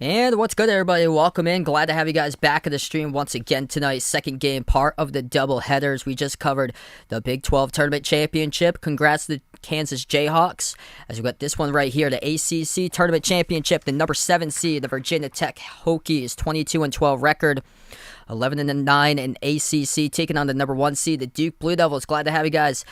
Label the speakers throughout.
Speaker 1: And what's good, everybody? Welcome in. Glad to have you guys back at the stream once again tonight. Second game, part of the double headers. We just covered the Big 12 Tournament Championship. Congrats to the Kansas Jayhawks. As we got this one right here, the ACC Tournament Championship, the number 7 seed, the Virginia Tech Hokies, 22-12 record. 11-9 in ACC, taking on the number 1 seed, the Duke Blue Devils. Glad to have you guys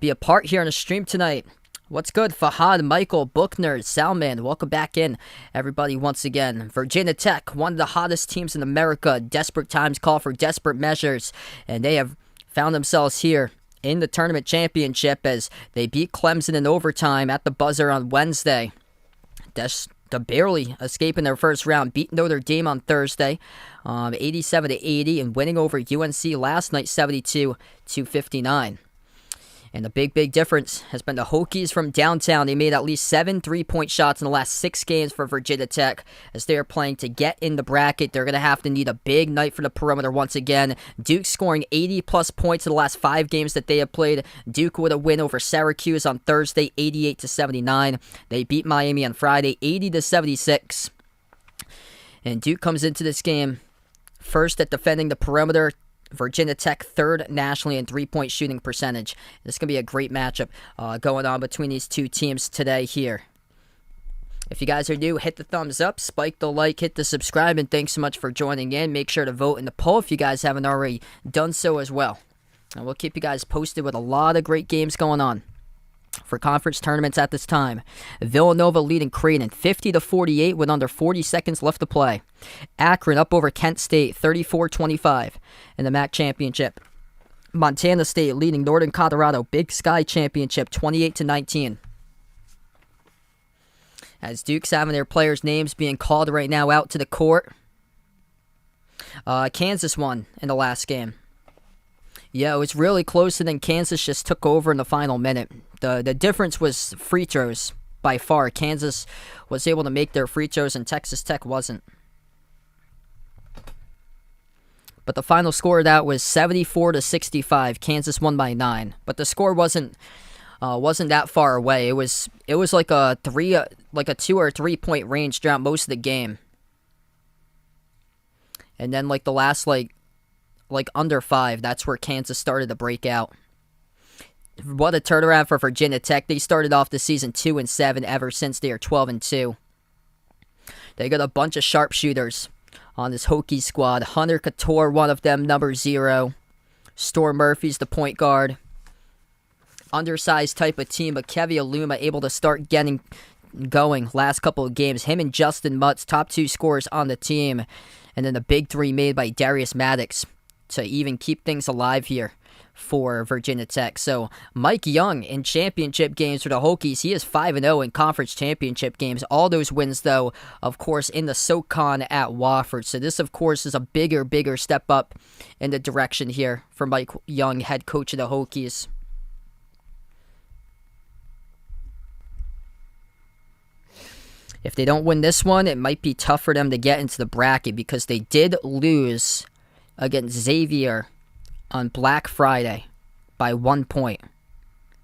Speaker 1: be a part here on the stream tonight. What's good, Fahad, Michael, Bookner, Salman? Welcome back in, everybody, once again. Virginia Tech, one of the hottest teams in America. Desperate times call for desperate measures, and they have found themselves here in the tournament championship as they beat Clemson in overtime at the buzzer on Wednesday. To barely escaping their first round, beating Notre Dame on Thursday, 87-80, and winning over UNC last night, 72-59. And the big difference has been the Hokies from downtown. They made at least 7 3-point shots in the last 6 games for Virginia Tech as they are playing to get in the bracket. They're going to have to need a big night for the perimeter once again. Duke scoring 80-plus points in the last 5 games that they have played. Duke with a win over Syracuse on Thursday, 88-79. They beat Miami on Friday, 80-76. And Duke comes into this game first at defending the perimeter. Virginia Tech third nationally in 3-point shooting percentage. This is going to be a great matchup going on between these two teams today here. If you guys are new, hit the thumbs up, spike the like, hit the subscribe, and thanks so much for joining in. Make sure to vote in the poll if you guys haven't already done so as well. And we'll keep you guys posted with a lot of great games going on for conference tournaments at this time. Villanova leading Creighton 50-48 with under 40 seconds left to play. Akron up over Kent State 34-25 in the MAC championship. Montana State leading Northern Colorado Big Sky championship 28-19. As Duke's having their players' names being called right now out to the court. Kansas won in the last game. Yeah, it was really close, and then Kansas just took over in the final minute. The difference was free throws by far. Kansas was able to make their free throws, and Texas Tech wasn't. But the final score of that was 74-65. Kansas won by 9. But the score wasn't that far away. It was like a 2 or 3 point range throughout most of the game. And then like the last like under 5, that's where Kansas started to break out. What a turnaround for Virginia Tech. They started off the season 2-7. Ever since they are 12-2. They got a bunch of sharpshooters on this Hokies squad. Hunter Couture, one of them, number 0. Storm Murphy's the point guard. Undersized type of team, but Kevy Aluma able to start getting going last couple of games. Him and Justin Mutz, top 2 scorers on the team. And then the big 3 made by Darius Maddox to even keep things alive here for Virginia Tech. So Mike Young in championship games for the Hokies. He is 5-0 in conference championship games. All those wins, though, of course, in the SoCon at Wofford. So this, of course, is a bigger step up in the direction here for Mike Young, head coach of the Hokies. If they don't win this one, it might be tough for them to get into the bracket because they did lose against Xavier on Black Friday by 1 point.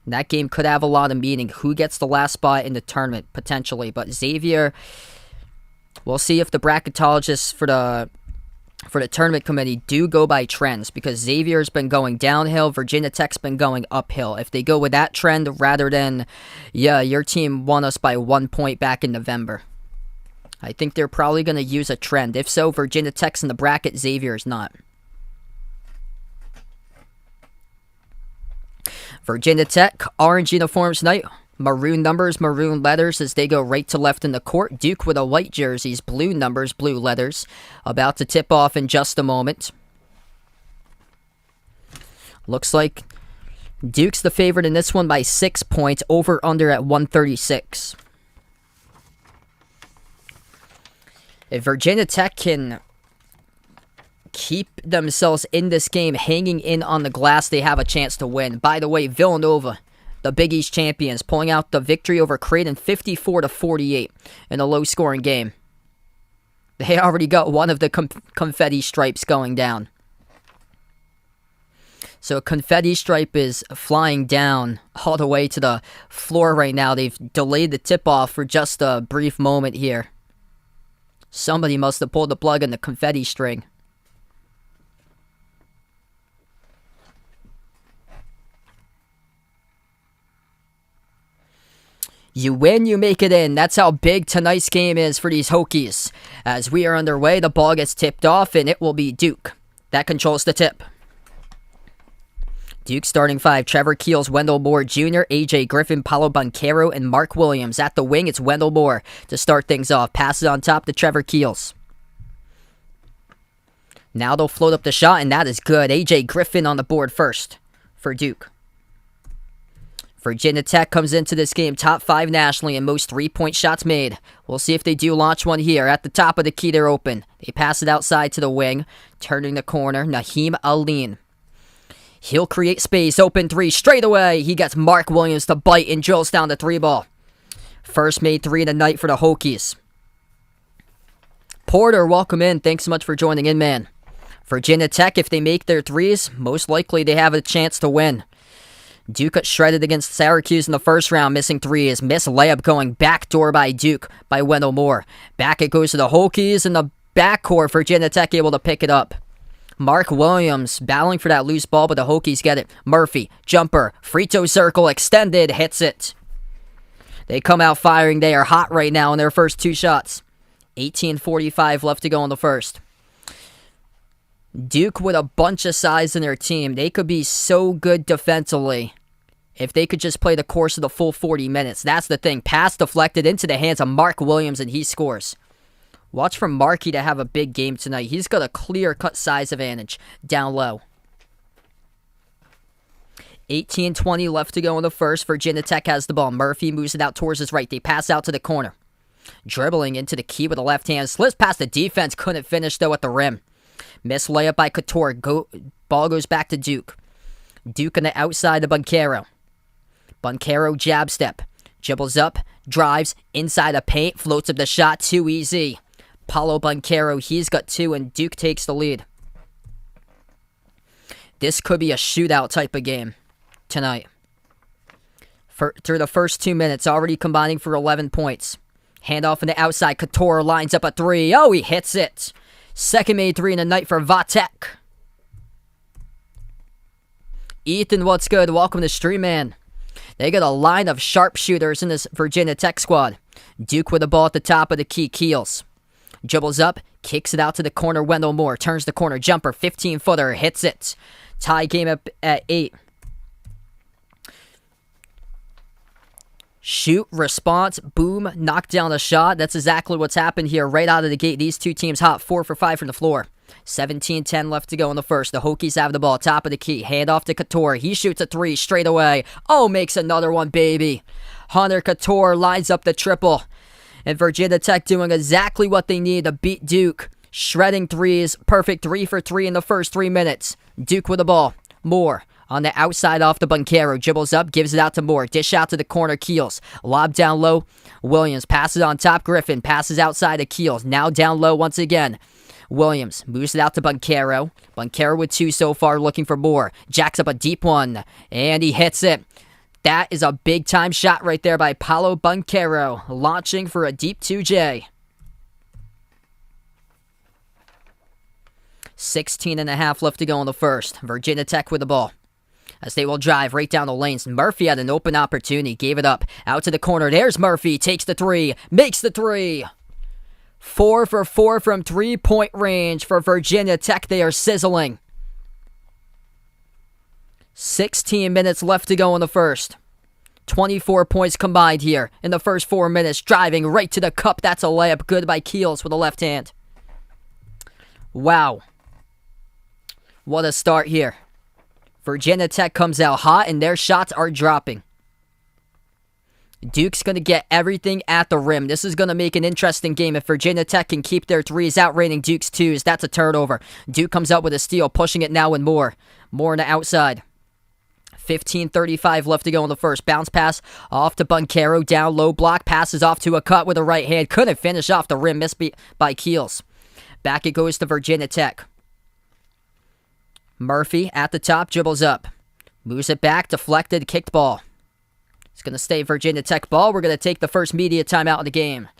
Speaker 1: And that game could have a lot of meaning. Who gets the last spot in the tournament, potentially. But Xavier, we'll see if the bracketologists for the tournament committee do go by trends, because Xavier's been going downhill, Virginia Tech's been going uphill. If they go with that trend rather than, yeah, your team won us by 1 point back in November, I think they're probably going to use a trend. If so, Virginia Tech's in the bracket, Xavier's not. Virginia Tech, orange uniforms tonight. Maroon numbers, maroon letters as they go right to left in the court. Duke with a white jerseys, blue numbers, blue letters. About to tip off in just a moment. Looks like Duke's the favorite in this one by 6 points. Over under at 136. If Virginia Tech can keep themselves in this game, hanging in on the glass, they have a chance to win. By the way, Villanova, the Big East champions, pulling out the victory over Creighton 54-48 in a low-scoring game. They already got one of the confetti stripes going down. So a confetti stripe is flying down all the way to the floor right now. They've delayed the tip-off for just a brief moment here. Somebody must have pulled the plug on the confetti string. You win, you make it in. That's how big tonight's game is for these Hokies. As we are underway, the ball gets tipped off, and it will be Duke that controls the tip. Duke starting five: Trevor Keels, Wendell Moore Jr., AJ Griffin, Paulo Banchero, and Mark Williams. At the wing, it's Wendell Moore to start things off. Passes on top to Trevor Keels. Now they'll float up the shot, and that is good. AJ Griffin on the board first for Duke. Virginia Tech comes into this game top 5 nationally in most three-point shots made. We'll see if they do launch one here. At the top of the key, they're open. They pass it outside to the wing. Turning the corner, Naheem Aline. He'll create space. Open three straight away. He gets Mark Williams to bite and drills down the three ball. First made three of the night for the Hokies. Porter, welcome in. Thanks so much for joining in, man. Virginia Tech, if they make their threes, most likely they have a chance to win. Duke got shredded against Syracuse in the first round, missing threes. Missed layup going backdoor by Duke by Wendell Moore. Back it goes to the Hokies in the backcourt. Virginia Tech able to pick it up. Mark Williams battling for that loose ball, but the Hokies get it. Murphy, jumper, free throw circle, extended, hits it. They come out firing. They are hot right now in their first two shots. 18:45 left to go in the first. Duke with a bunch of size in their team. They could be so good defensively if they could just play the course of the full 40 minutes. That's the thing. Pass deflected into the hands of Mark Williams, and he scores. Watch for Markey to have a big game tonight. He's got a clear-cut size advantage down low. 18:20 left to go in the first. Virginia Tech has the ball. Murphy moves it out towards his right. They pass out to the corner. Dribbling into the key with the left hand. Slips past the defense. Couldn't finish, though, at the rim. Missed layup by Couture. Ball goes back to Duke. Duke on the outside of Banchero. Banchero jab step. Dribbles up. Drives. Inside the paint. Floats up the shot. Too easy. Paulo Banchero, he's got two, and Duke takes the lead. This could be a shootout type of game tonight. Through the first 2 minutes, already combining for 11 points. Handoff on the outside. Couture lines up a three. Oh, he hits it. Second made three in the night for Vatek. Ethan, what's good? Welcome to stream, man. They got a line of sharpshooters in this Virginia Tech squad. Duke with the ball at the top of the key. Keels. Dribbles up. Kicks it out to the corner. Wendell Moore turns the corner. Jumper. 15-footer. Hits it. Tie game up at 8. Shoot, response, boom, knock down a shot. That's exactly what's happened here right out of the gate. These two teams hot, 4 for 5 from the floor. 17-10 left to go in the first. The Hokies have the ball, top of the key. Hand off to Couture. He shoots a three straight away. Oh, makes another one, baby. Hunter Couture lines up the triple. And Virginia Tech doing exactly what they need to beat Duke. Shredding threes. Perfect 3 for 3 in the first 3 minutes. Duke with the ball. Moore. On the outside off the Banchero. Dribbles up, gives it out to Moore. Dish out to the corner, Keels. Lob down low. Williams passes on top. Griffin passes outside to Keels. Now down low once again. Williams moves it out to Banchero. Banchero with 2 so far, looking for more. Jacks up a deep one. And he hits it. That is a big-time shot right there by Paulo Banchero. Launching for a deep 2J. 16.5 left to go in the first. Virginia Tech with the ball. As they will drive right down the lanes. Murphy had an open opportunity. Gave it up. Out to the corner. There's Murphy. Takes the three. Makes the three. 4 for 4 from 3-point range for Virginia Tech. They are sizzling. 16 minutes left to go in the first. 24 points combined here in the first 4 minutes. Driving right to the cup. That's a layup. Good by Keels with the left hand. Wow. What a start here. Virginia Tech comes out hot, and their shots are dropping. Duke's going to get everything at the rim. This is going to make an interesting game. If Virginia Tech can keep their threes outraining Duke's twos, that's a turnover. Duke comes up with a steal, pushing it now and more. More on the outside. 15:35 left to go in the first. Bounce pass off to Banchero. Down low block. Passes off to a cut with a right hand. Couldn't finish off the rim. Missed by Keels. Back it goes to Virginia Tech. Murphy at the top, dribbles up. Moves it back, deflected, kicked ball. It's going to stay Virginia Tech ball. We're going to take the first media timeout in the game.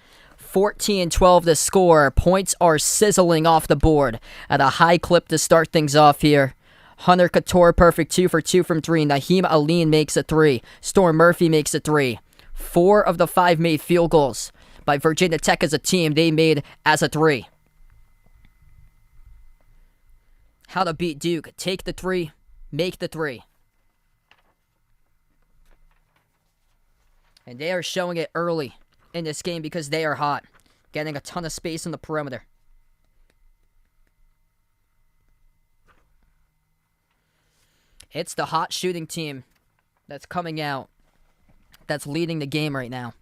Speaker 1: 14-12 the score. Points are sizzling off the board at a high clip to start things off here. Hunter Couture perfect 2 for 2 from 3. Naheem Aline makes a 3. Storm Murphy makes a 3. 4 of the 5 made field goals by Virginia Tech as a team. They made as a 3. How to beat Duke. Take the 3. Make the 3. And they are showing it early in this game because they are hot. Getting a ton of space on the perimeter. It's the hot shooting team that's coming out, that's leading the game right now.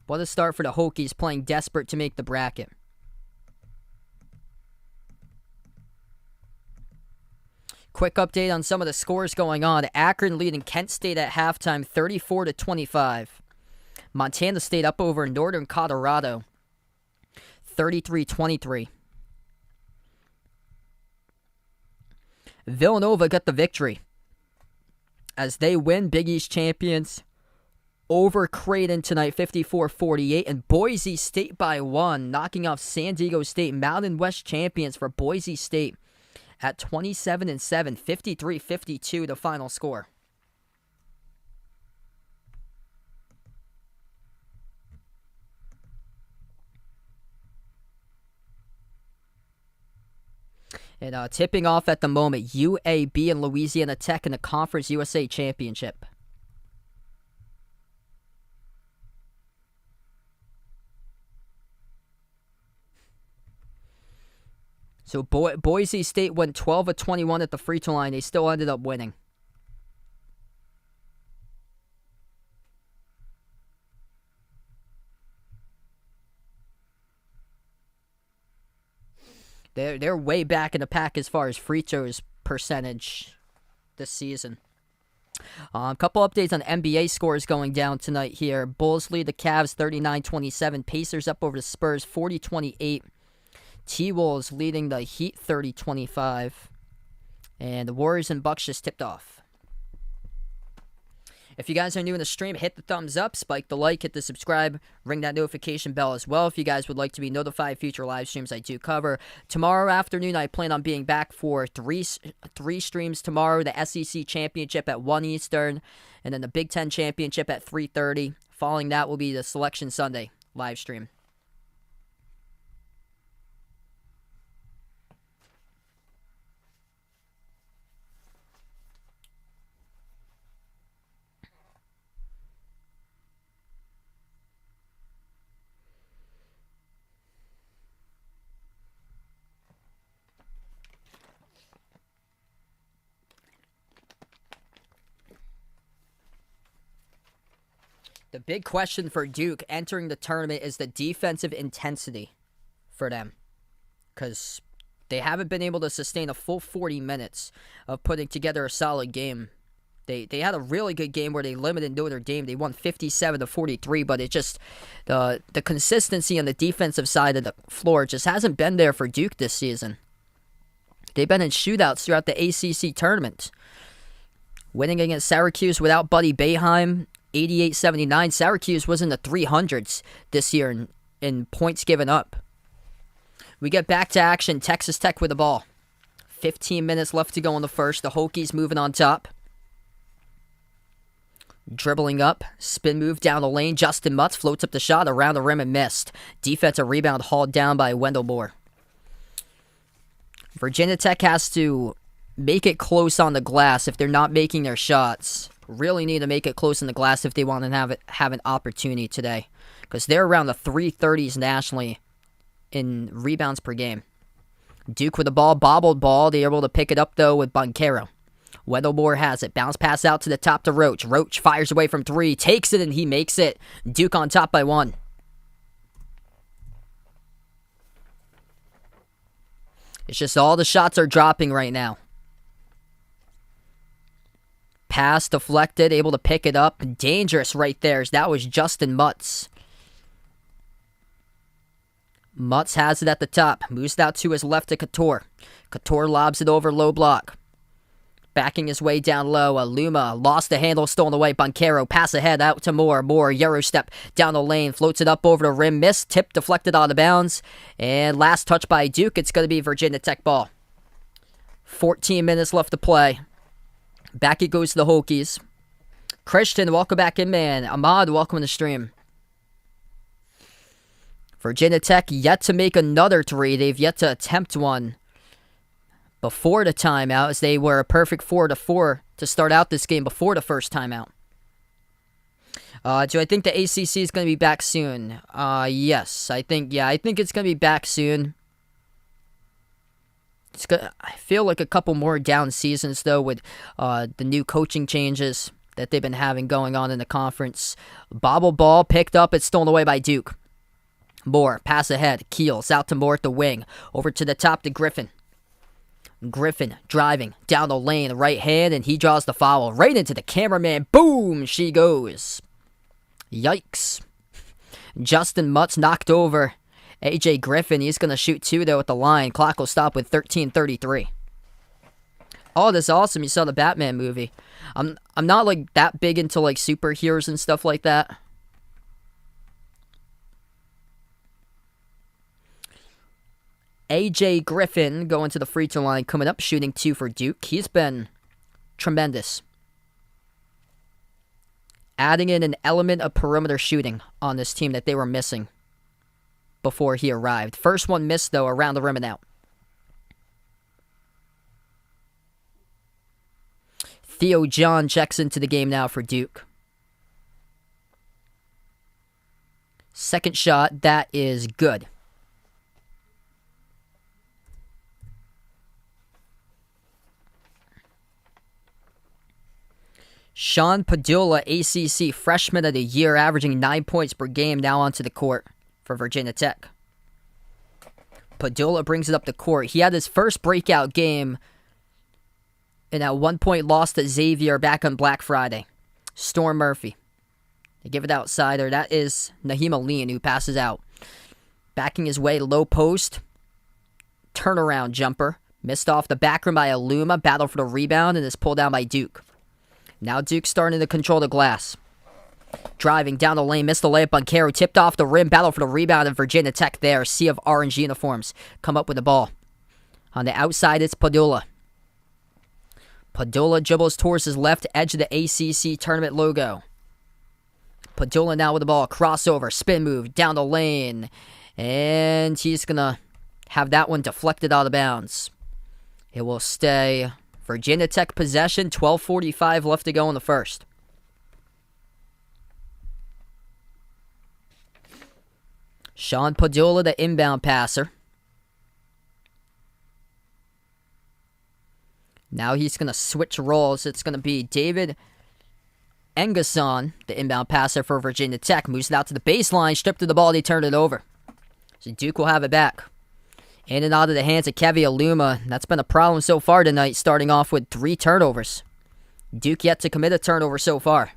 Speaker 1: What a start for the Hokies, playing desperate to make the bracket. Quick update on some of the scores going on. Akron leading Kent State at halftime, 34-25. Montana State up over Northern Colorado, 33-23. Villanova got the victory as they win Big East champions over Creighton tonight, 54-48. And Boise State by 1, knocking off San Diego State, Mountain West champions for Boise State at 27-7, 53-52 the final score. And tipping off at the moment, UAB and Louisiana Tech in the Conference USA Championship. So Boise State went 12 of 21 at the free throw line. They still ended up winning. They're way back in the pack as far as free throws percentage this season. A couple updates on NBA scores going down tonight here. Bulls lead the Cavs 39-27. Pacers up over the Spurs 40-28. T-Wolves leading the Heat 30-25. And the Warriors and Bucks just tipped off. If you guys are new in the stream, hit the thumbs up, spike the like, hit the subscribe, ring that notification bell as well. If you guys would like to be notified future live streams I do cover. Tomorrow afternoon, I plan on being back for three streams tomorrow. The SEC Championship at 1 Eastern, and then the Big Ten Championship at 3:30. Following that will be the Selection Sunday live stream. The big question for Duke entering the tournament is the defensive intensity for them, because they haven't been able to sustain a full 40 minutes of putting together a solid game. They had a really good game where they limited Notre Dame. They won 57-43, but it just the consistency on the defensive side of the floor just hasn't been there for Duke this season. They've been in shootouts throughout the ACC tournament. Winning against Syracuse without Buddy Boeheim, 88-79. Syracuse was in the 300s this year in points given up. We get back to action. Texas Tech with the ball. 15 minutes left to go in the first. The Hokies moving on top. Dribbling up. Spin move down the lane. Justin Mutz floats up the shot around the rim and missed. Defensive rebound hauled down by Wendell Moore. Virginia Tech has to make it close on the glass if they're not making their shots. Really need to make it close in the glass if they want to have an opportunity today, because they're around the 330s nationally in rebounds per game. Duke with the ball, bobbled ball. They're able to pick it up, though, with Banchero. Wendell Moore has it. Bounce pass out to the top to Roach. Roach fires away from 3, takes it, and he makes it. Duke on top by 1. It's just all the shots are dropping right now. Pass deflected, able to pick it up. Dangerous right there. That was Justin Mutz. Mutz has it at the top. Moves it out to his left to Couture. Couture lobs it over low block. backing his way down low. Aluma lost the handle, stolen away. Banchero, pass ahead out to Moore. Moore, Euro step down the lane, floats it up over the rim. Missed, tip deflected out of bounds. And last touch by Duke. It's going to be Virginia Tech ball. 14 minutes left to play. Back it goes to the Hokies. Christian, welcome back in, man. Ahmad, welcome to the stream. Virginia Tech yet to make another three. They've yet to attempt one before the timeout, as they were a perfect 4-4 to start out this game before the first timeout. Do I think the ACC is going to be back soon? Yes, I think it's going to be back soon. I feel like a couple more down seasons, though, with the new coaching changes that they've been having going on in the conference. Bobble ball picked up. It's stolen away by Duke. Moore, pass ahead. Keels out to Moore at the wing. Over to the top to Griffin. Griffin driving down the lane, right hand, and he draws the foul right into the cameraman. Boom! She goes. Yikes. Justin Mutz knocked over AJ Griffin. He's going to shoot two, though, at the line. Clock will stop with 13:33. Oh, this is awesome. You saw the Batman movie. I'm not, like, that big into, like, superheroes and stuff like that. AJ Griffin going to the free throw line, coming up, shooting two for Duke. He's been tremendous. Adding in an element of perimeter shooting on this team that they were missing before he arrived. First one missed, though, around the rim and out. Theo John checks into the game now for Duke. Second shot, that is good. Sean Padula, ACC Freshman of the Year, averaging 9 points per game, now onto the court for Virginia Tech. Padula brings it up the court. He had his first breakout game in that 1-point loss to Xavier back on Black Friday. Storm Murphy. They give it outsider. That is Naheem Aline, who passes out. Backing his way, low post. Turnaround jumper. Missed off the back rim by Aluma. Battle for the rebound and is pulled down by Duke. Now Duke starting to control the glass. Driving down the lane, missed the layup on Caro, tipped off the rim, battle for the rebound, and Virginia Tech there. Sea of orange uniforms come up with the ball. On the outside, it's Padula. Padula dribbles towards his left edge of the ACC tournament logo. Padula now with the ball, crossover, spin move, down the lane. And he's going to have that one deflected out of bounds. It will stay Virginia Tech possession, 12:45 left to go in the first. Sean Padula, the inbound passer. Now he's going to switch roles. It's going to be David Engason, the inbound passer for Virginia Tech. Moves it out to the baseline, stripped to the ball, they turn it over. So Duke will have it back. In and out of the hands of Kevy Aluma. That's been a problem so far tonight, starting off with 3 turnovers. Duke yet to commit a turnover so far.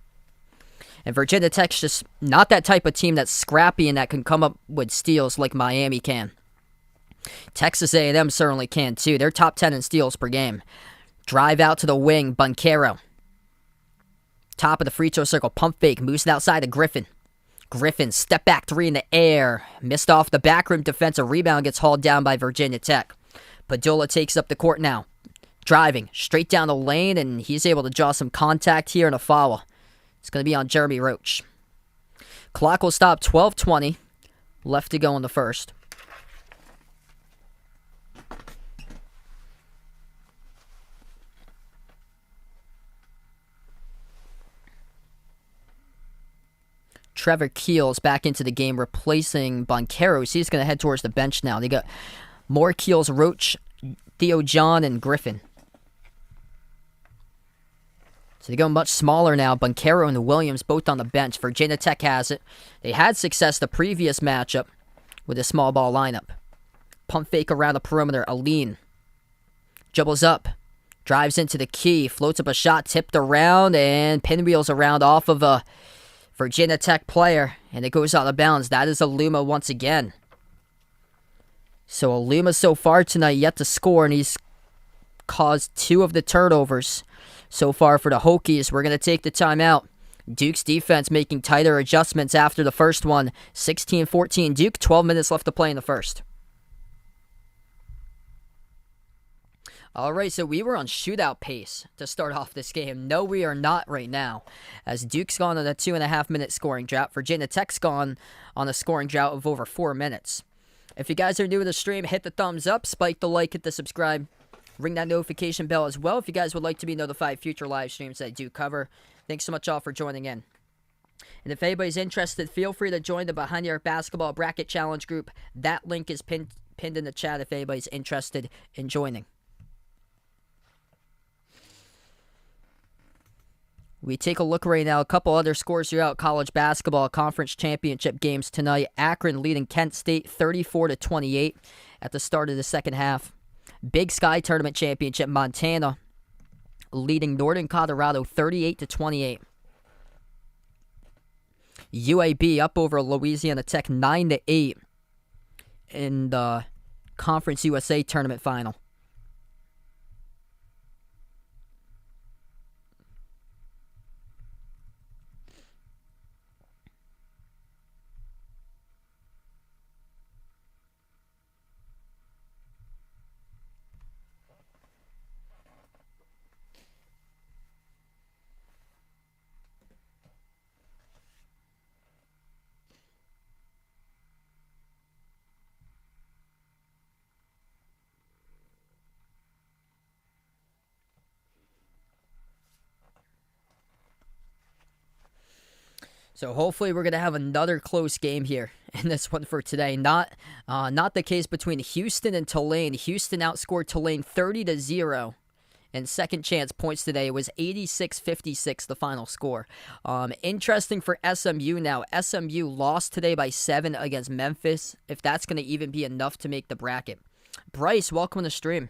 Speaker 1: And Virginia Tech's just not that type of team that's scrappy and that can come up with steals like Miami can. Texas A&M certainly can too. They're top 10 in steals per game. Drive out to the wing, Banchero. Top of the free throw circle, pump fake, moves it outside to Griffin. Griffin, step back 3 in the air. Missed off the back rim defensive rebound, gets hauled down by Virginia Tech. Padula takes up the court now. Driving straight down the lane, and he's able to draw some contact here and a foul. It's going to be on Jeremy Roach. Clock will stop, 12:20 left to go in the first. Trevor Keels back into the game, replacing Banchero. So he's going to head towards the bench now. They got more Keels, Roach, Theo John, and Griffin. So they go much smaller now. Banchero and Williams both on the bench. Virginia Tech has it. They had success the previous matchup with a small ball lineup. Pump fake around the perimeter. Aline dribbles up. Drives into the key. Floats up a shot. Tipped around and pinwheels around off of a Virginia Tech player, and it goes out of bounds. That is Aluma once again. So Aluma so far tonight yet to score, and he's caused 2 of the turnovers so far for the Hokies. We're going to take the timeout. Duke's defense making tighter adjustments after the first one. 16-14 Duke, 12 minutes left to play in the first. All right, so we were on shootout pace to start off this game. No, we are not right now, as Duke's gone on a 2.5-minute scoring drought. Virginia Tech's gone on a scoring drought of over 4 minutes. If you guys are new to the stream, hit the thumbs up, spike the like, hit the subscribe, ring that notification bell as well if you guys would like to be notified future live streams that I do cover. Thanks so much all for joining in. And if anybody's interested, feel free to join the Behind the Arc Basketball Bracket Challenge group. That link is pinned in the chat if anybody's interested in joining. We take a look right now. A couple other scores throughout college basketball conference championship games tonight. Akron leading Kent State 34-28 at the start of the second half. Big Sky Tournament Championship, Montana leading Northern Colorado 38-28. UAB up over Louisiana Tech 9-8 in the Conference USA Tournament final. So hopefully we're going to have another close game here in this one for today. Not the case between Houston and Tulane. Houston outscored Tulane 30-0 in second chance points today. It was 86-56 the final score. Interesting for SMU now. SMU lost today by 7 against Memphis. If that's going to even be enough to make the bracket. Bryce, welcome to the stream.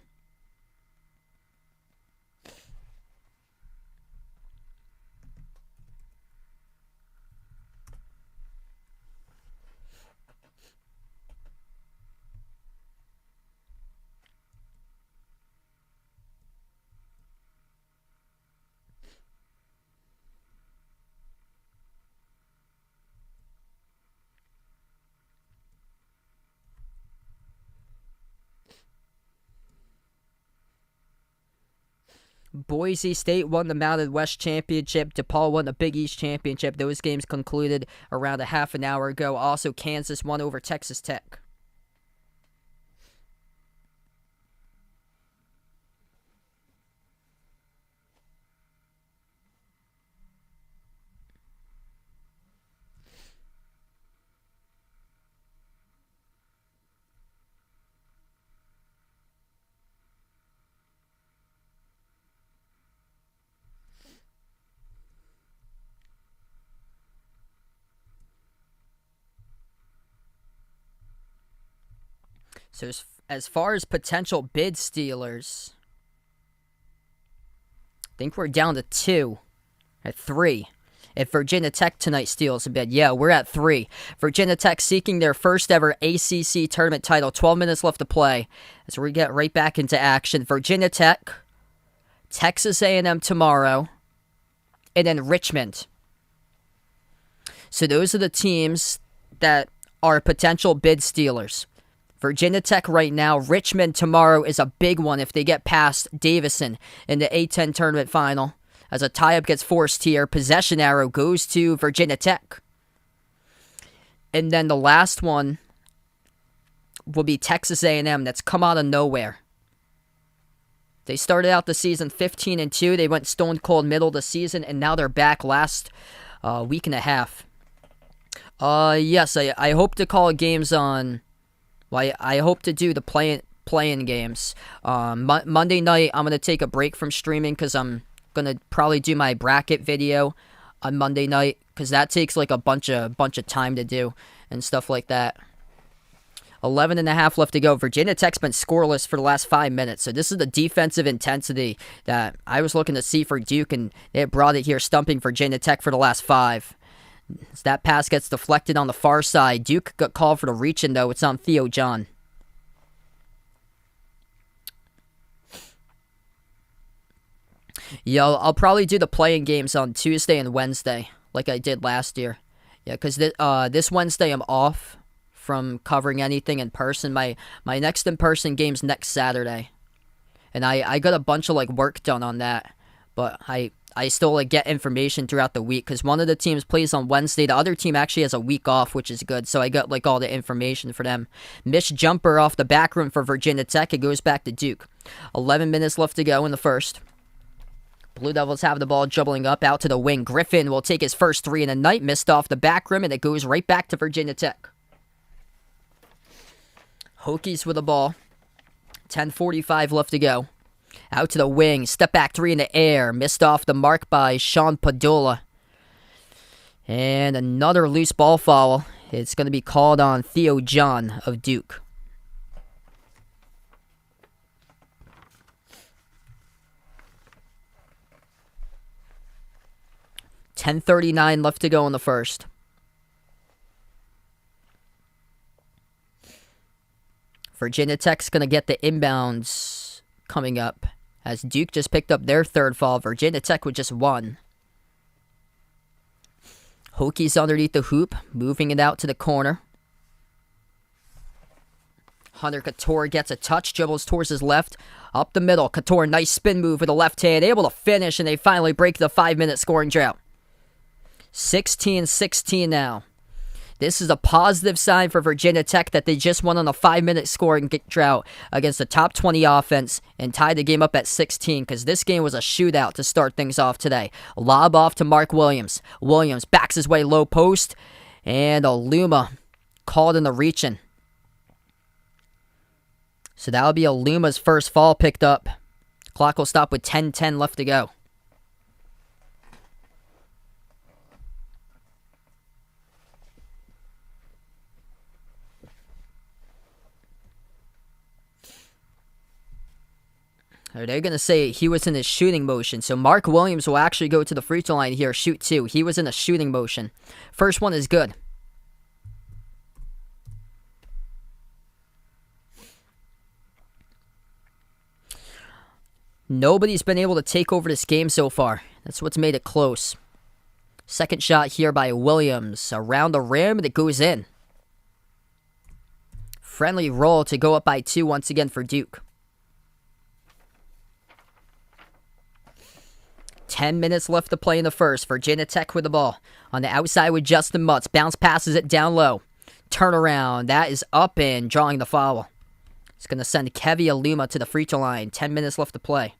Speaker 1: Boise State won the Mountain West Championship. DePaul won the Big East Championship. Those games concluded around a half an hour ago. Also, Kansas won over Texas Tech. So as far as potential bid stealers, I think we're down to 2 at 3. If Virginia Tech tonight steals a bid, yeah, we're at 3. Virginia Tech seeking their first ever ACC tournament title. 12 minutes left to play as we get right back into action. Virginia Tech, Texas A&M tomorrow, and then Richmond. So those are the teams that are potential bid stealers. Virginia Tech right now. Richmond tomorrow is a big one if they get past Davison in the A-10 tournament final. As a tie-up gets forced here, possession arrow goes to Virginia Tech. And then the last one will be Texas A&M. That's come out of nowhere. They started out the season 15-2. They went stone cold middle of the season, and now they're back last week and a half. Yes, I hope to call games on... Well, I hope to do the play-in games. Monday night, I'm going to take a break from streaming because I'm going to probably do my bracket video on Monday night because that takes like a bunch of time to do and stuff like that. 11.5 left to go. Virginia Tech's been scoreless for the last 5 minutes, so this is the defensive intensity that I was looking to see for Duke, and they brought it here, stumping Virginia Tech for the last 5. As that pass gets deflected on the far side. Duke got called for the reach-in, though. It's on Theo John. Yo, I'll probably do the playing games on Tuesday and Wednesday, like I did last year. Yeah, because this Wednesday I'm off from covering anything in person. My next in person game's next Saturday, and I got a bunch of like work done on that, but I still like get information throughout the week because one of the teams plays on Wednesday. The other team actually has a week off, which is good. So I got like all the information for them. Missed jumper off the back rim for Virginia Tech. It goes back to Duke. 11 minutes left to go in the first. Blue Devils have the ball dribbling up out to the wing. Griffin will take his first three in the night. Missed off the back rim, and it goes right back to Virginia Tech. Hokies with the ball. 10:45 left to go. Out to the wing. Step back three in the air. Missed off the mark by Sean Padola. And another loose ball foul. It's going to be called on Theo John of Duke. $10:39 left to go in the first. Virginia Tech's going to get the inbounds coming up as Duke just picked up their third foul. Virginia Tech with just one. Hokies underneath the hoop, moving it out to the corner. Hunter Couture gets a touch, dribbles towards his left, up the middle. Couture, nice spin move with the left hand, able to finish, and they finally break the 5-minute scoring drought. 16-16 now. This is a positive sign for Virginia Tech that they just won on a 5-minute scoring drought against a top 20 offense and tied the game up at 16 because this game was a shootout to start things off today. Lob off to Mark Williams. Williams backs his way low post, and Aluma called in the reaching. So that'll be Aluma's first foul picked up. Clock will stop with 10:10 left to go. They're going to say he was in his shooting motion. So Mark Williams will actually go to the free throw line here, shoot two. He was in a shooting motion. First one is good. Nobody's been able to take over this game so far. That's what's made it close. Second shot here by Williams. Around the rim, and it goes in. Friendly roll to go up by two once again for Duke. 10 minutes left to play in the first. Virginia Tech with the ball. On the outside with Justin Mutz. Bounce passes it down low. Turnaround. That is up and drawing the foul. It's going to send Kevy Aluma to the free throw line. 10 minutes left to play.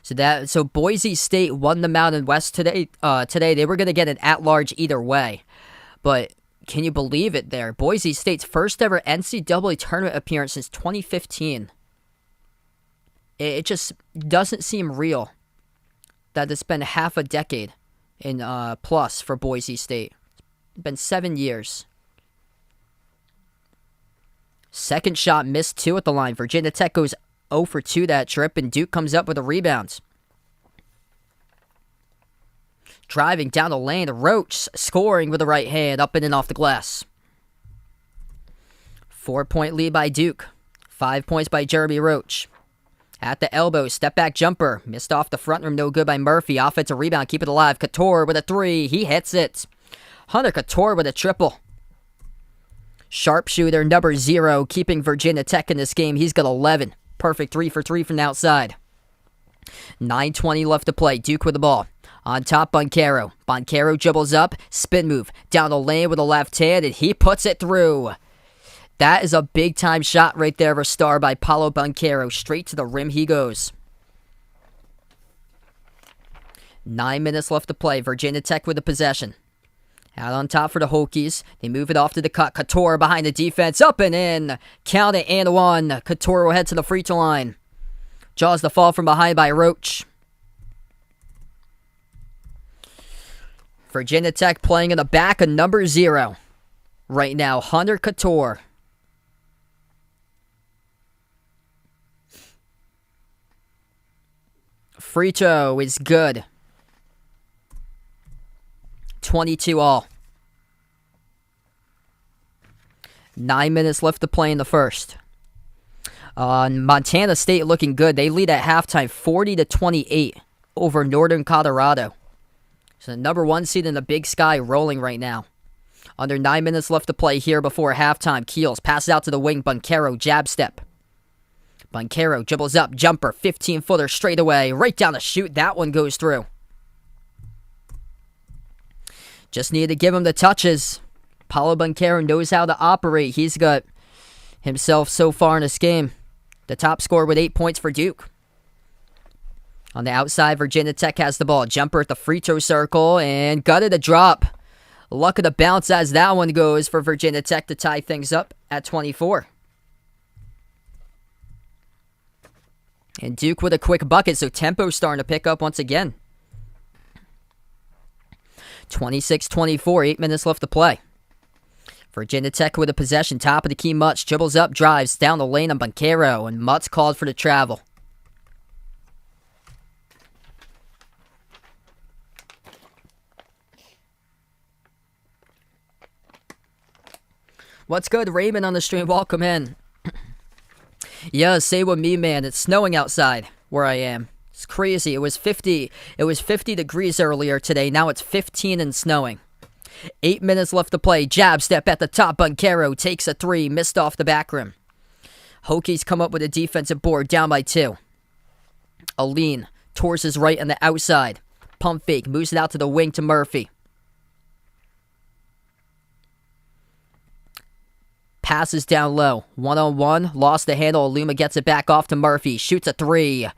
Speaker 1: So Boise State won the Mountain West today. They were going to get an at-large either way. But can you believe it there? Boise State's first ever NCAA tournament appearance since 2015. It just doesn't seem real that it's been half a decade in plus for Boise State. It's been 7 years. Second shot missed two at the line. Virginia Tech goes 0 for 2 that trip, and Duke comes up with a rebound. Driving down the lane, Roach scoring with the right hand, up in and off the glass. 4-point lead by Duke. 5 points by Jeremy Roach. At the elbow, step back jumper. Missed off the front rim, no good by Murphy. Offensive rebound, keep it alive. Couture with a three, he hits it. Hunter Couture with a triple. Sharpshooter number 0, keeping Virginia Tech in this game. He's got 11. Perfect 3 for 3 from the outside. 9:20 left to play. Duke with the ball. On top, Boncaro. Boncaro dribbles up. Spin move. Down the lane with a left hand, and he puts it through. That is a big-time shot right there of a star by Paulo Boncaro. Straight to the rim he goes. 9 minutes left to play. Virginia Tech with the possession. Out on top for the Hokies. They move it off to the cut. Couture behind the defense. Up and in. Count it and one. Couture will head to the free throw line. Draws the fall from behind by Roach. Virginia Tech playing in the back of number 0. Right now, Hunter Couture. Free throw is good. 22 all. 9 minutes left to play in the first. Montana State looking good. They lead at halftime 40-28 over Northern Colorado. So the number 1 seed in the Big Sky rolling right now. Under 9 minutes left to play here before halftime. Keels passes out to the wing. Bunkero jab step. Bunkero dribbles up. Jumper. 15-footer straight away. Right down the chute. That one goes through. Just needed to give him the touches. Paulo Bunkero knows how to operate. He's got himself so far in this game the top scorer with 8 points for Duke. On the outside, Virginia Tech has the ball. Jumper at the free throw circle and gutted a drop. Luck of the bounce as that one goes for Virginia Tech to tie things up at 24. And Duke with a quick bucket, so tempo starting to pick up once again. 26-24, 8 minutes left to play. Virginia Tech with a possession, top of the key. Mutz dribbles up, drives down the lane on Bunkero, and Mutz called for the travel. What's good, Raymond on the stream? Welcome in. Yeah, say with me, man. It's snowing outside where I am. It's crazy. It was 50 degrees earlier today. Now it's 15 and snowing. 8 minutes left to play. Jab step at the top. Bunkero takes a 3. Missed off the back rim. Hokies come up with a defensive board. Down by 2. Aline towards his right on the outside. Pump fake. Moves it out to the wing to Murphy. Passes down low. 1-on-1. Lost the handle. Aluma gets it back off to Murphy. Shoots a 3.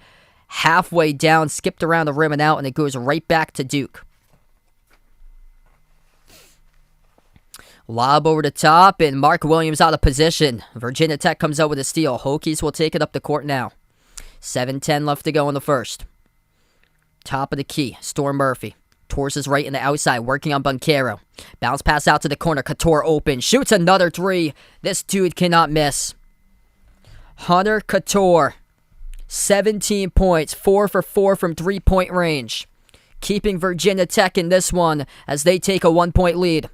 Speaker 1: Halfway down. Skipped around the rim and out. And it goes right back to Duke. Lob over the top, and Mark Williams out of position. Virginia Tech comes out with a steal. Hokies will take it up the court now. 7:10 left to go in the first. Top of the key, Storm Murphy. Towards his right in the outside, working on Bunkero. Bounce pass out to the corner. Couture open. Shoots another 3. This dude cannot miss. Hunter Couture. 17 points. 4 for 4 from 3-point range. Keeping Virginia Tech in this one as they take a 1-point lead.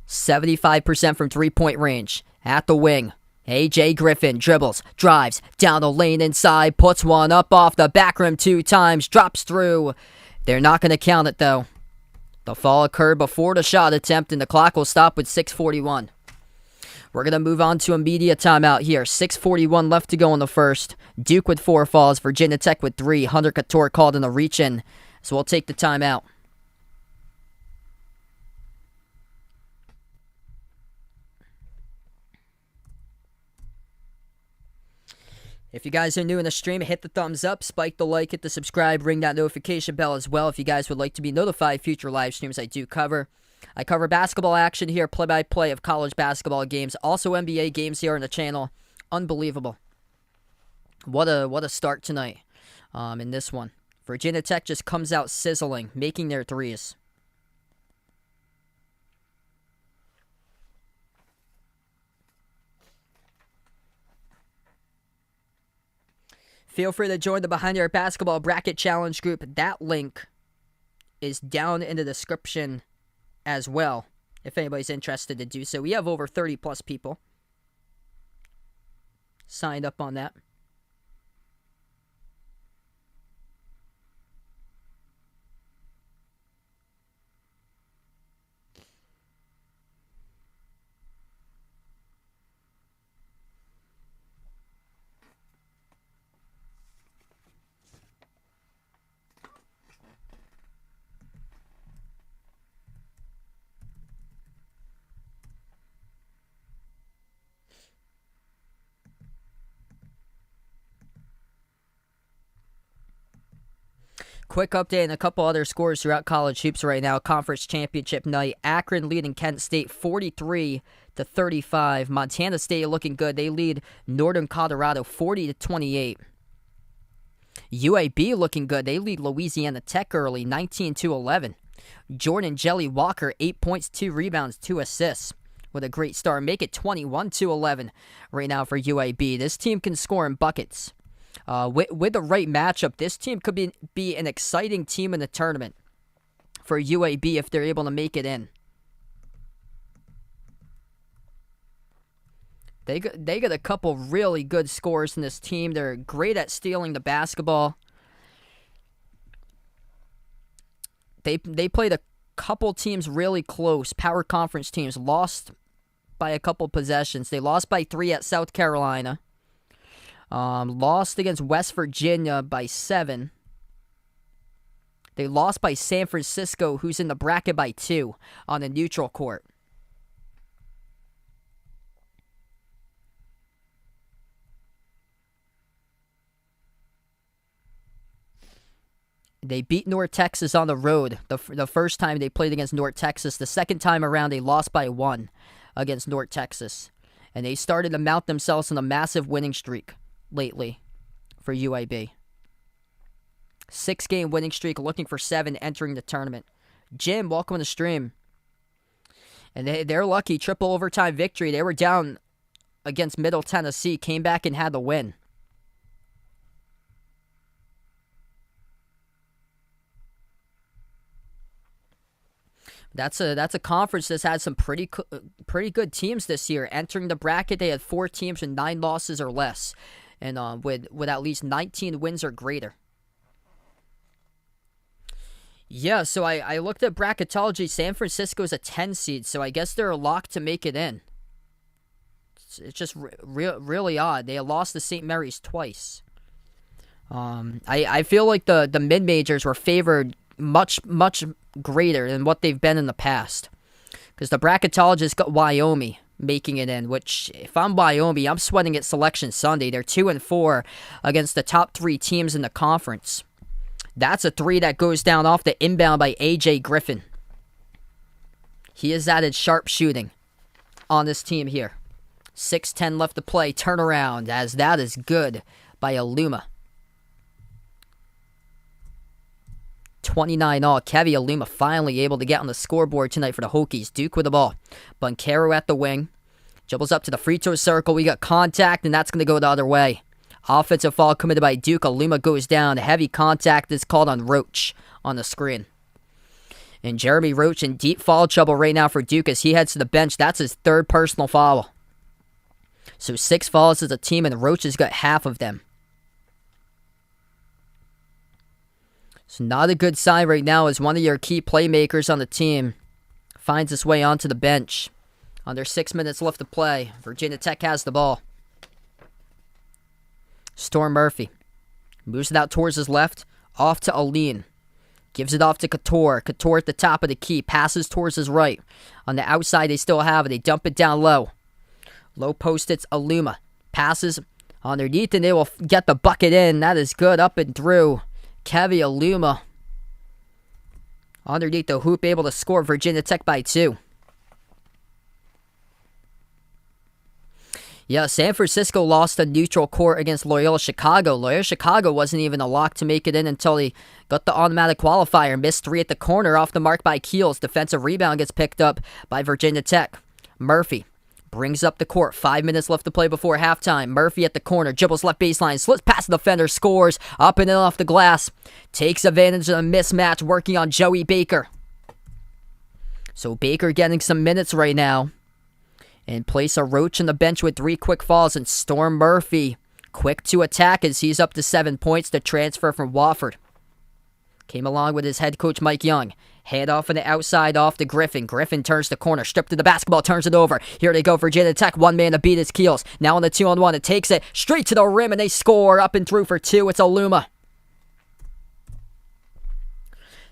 Speaker 1: 75% from 3-point range. At the wing. A.J. Griffin dribbles, drives, down the lane inside, puts one up off the back rim 2 times, drops through. They're not going to count it though. The fall occurred before the shot attempt and the clock will stop with 6:41. We're going to move on to a media timeout here. 6:41 left to go in the first. Duke with 4 falls, Virginia Tech with 3. Hunter Couture called in the reach-in, so we'll take the timeout. If you guys are new in the stream, hit the thumbs up, spike the like, hit the subscribe, ring that notification bell as well if you guys would like to be notified future live streams I do cover. I cover basketball action here, play-by-play of college basketball games, also NBA games here on the channel. Unbelievable. What a start tonight in this one. Virginia Tech just comes out sizzling, making their threes. Feel free to join the Behind Your Basketball Bracket Challenge group. That link is down in the description as well, if anybody's interested to do so. We have over 30-plus people signed up on that. Quick update and a couple other scores throughout college hoops right now. Conference championship night. Akron leading Kent State 43-35. Montana State looking good. They lead Northern Colorado 40-28. UAB looking good. They lead Louisiana Tech early 19-11. Jordan Jelly Walker 8 points, 2 rebounds, 2 assists with a great start. Make it 21-11 right now for UAB. This team can score in buckets. With the right matchup, this team could be an exciting team in the tournament for UAB if they're able to make it in. They got a couple really good scorers in this team. They're great at stealing the basketball. They played a couple teams really close. Power conference teams lost by a couple possessions. They lost by 3 at South Carolina. Lost against West Virginia by 7. They lost by San Francisco, who's in the bracket, by 2 on a neutral court. They beat North Texas on the road the first time they played against North Texas. The second time around, they lost by 1 against North Texas. And they started to mount themselves on a massive winning streak lately for UAB. 6-game winning streak, looking for 7 entering the tournament. Jim, welcome to the stream. And they're lucky, triple overtime victory. They were down against Middle Tennessee, came back and had the win. That's a conference that's had some pretty good teams this year. Entering the bracket, they had 4 teams with 9 losses or less, and with at least 19 wins or greater. Yeah, so I looked at bracketology. San Francisco's a 10 seed, so I guess they're locked to make it in. It's just really odd. They lost to St. Mary's twice. I feel like the mid-majors were favored much greater than what they've been in the past, because the bracketologist got Wyoming making it in, which, if I'm Wyoming, I'm sweating at Selection Sunday. They're 2-4 against the top 3 teams in the conference. That's a 3 that goes down off the inbound by A.J. Griffin. He has added sharp shooting on this team here. 6:10 left to play. Turnaround, as that is good by Aluma. 29-all. Kevy Aluma finally able to get on the scoreboard tonight for the Hokies. Duke with the ball. Bunkero at the wing. Dribbles up to the free throw circle. We got contact, and that's going to go the other way. Offensive foul committed by Duke. Aluma goes down. Heavy contact is called on Roach on the screen. And Jeremy Roach in deep foul trouble right now for Duke as he heads to the bench. That's his 3rd personal foul. So 6 fouls as a team, and Roach has got half of them. So not a good sign right now as one of your key playmakers on the team finds his way onto the bench. Under 6 minutes left to play. Virginia Tech has the ball. Storm Murphy moves it out towards his left. Off to Aline. Gives it off to Couture. Couture at the top of the key. Passes towards his right. On the outside, they still have it. They dump it down low. Low post, it's Aluma. Passes underneath, and they will get the bucket in. That is good up and through. Kevy Aluma underneath the hoop, able to score. Virginia Tech by 2. Yeah, San Francisco lost a neutral court against Loyola Chicago. Loyola Chicago wasn't even a lock to make it in until he got the automatic qualifier. Missed 3 at the corner, off the mark by Keels. Defensive rebound gets picked up by Virginia Tech. Murphy brings up the court. 5 minutes left to play before halftime. Murphy at the corner. Dribbles left baseline. Slips past the defender. Scores. Up and in off the glass. Takes advantage of the mismatch. Working on Joey Baker. So Baker getting some minutes right now. And place a Roach on the bench with 3 quick fouls. And Storm Murphy quick to attack as he's up to 7 points to transfer from Wofford. Came along with his head coach Mike Young. Hand off on the outside, off to Griffin. Griffin turns the corner, stripped to the basketball, turns it over. Here they go, Virginia Tech. 1 man to beat his Keels. Now on the 2-on-1, it takes it straight to the rim, and they score up and through for 2. It's Aluma.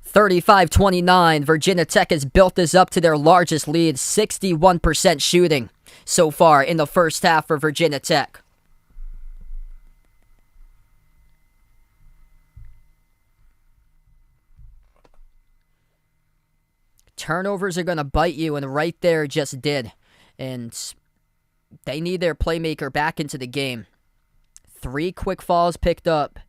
Speaker 1: 35-29. Virginia Tech has built this up to their largest lead. 61% shooting so far in the first half for Virginia Tech. Turnovers are going to bite you, and right there just did. And they need their playmaker back into the game. 3 quick fouls picked up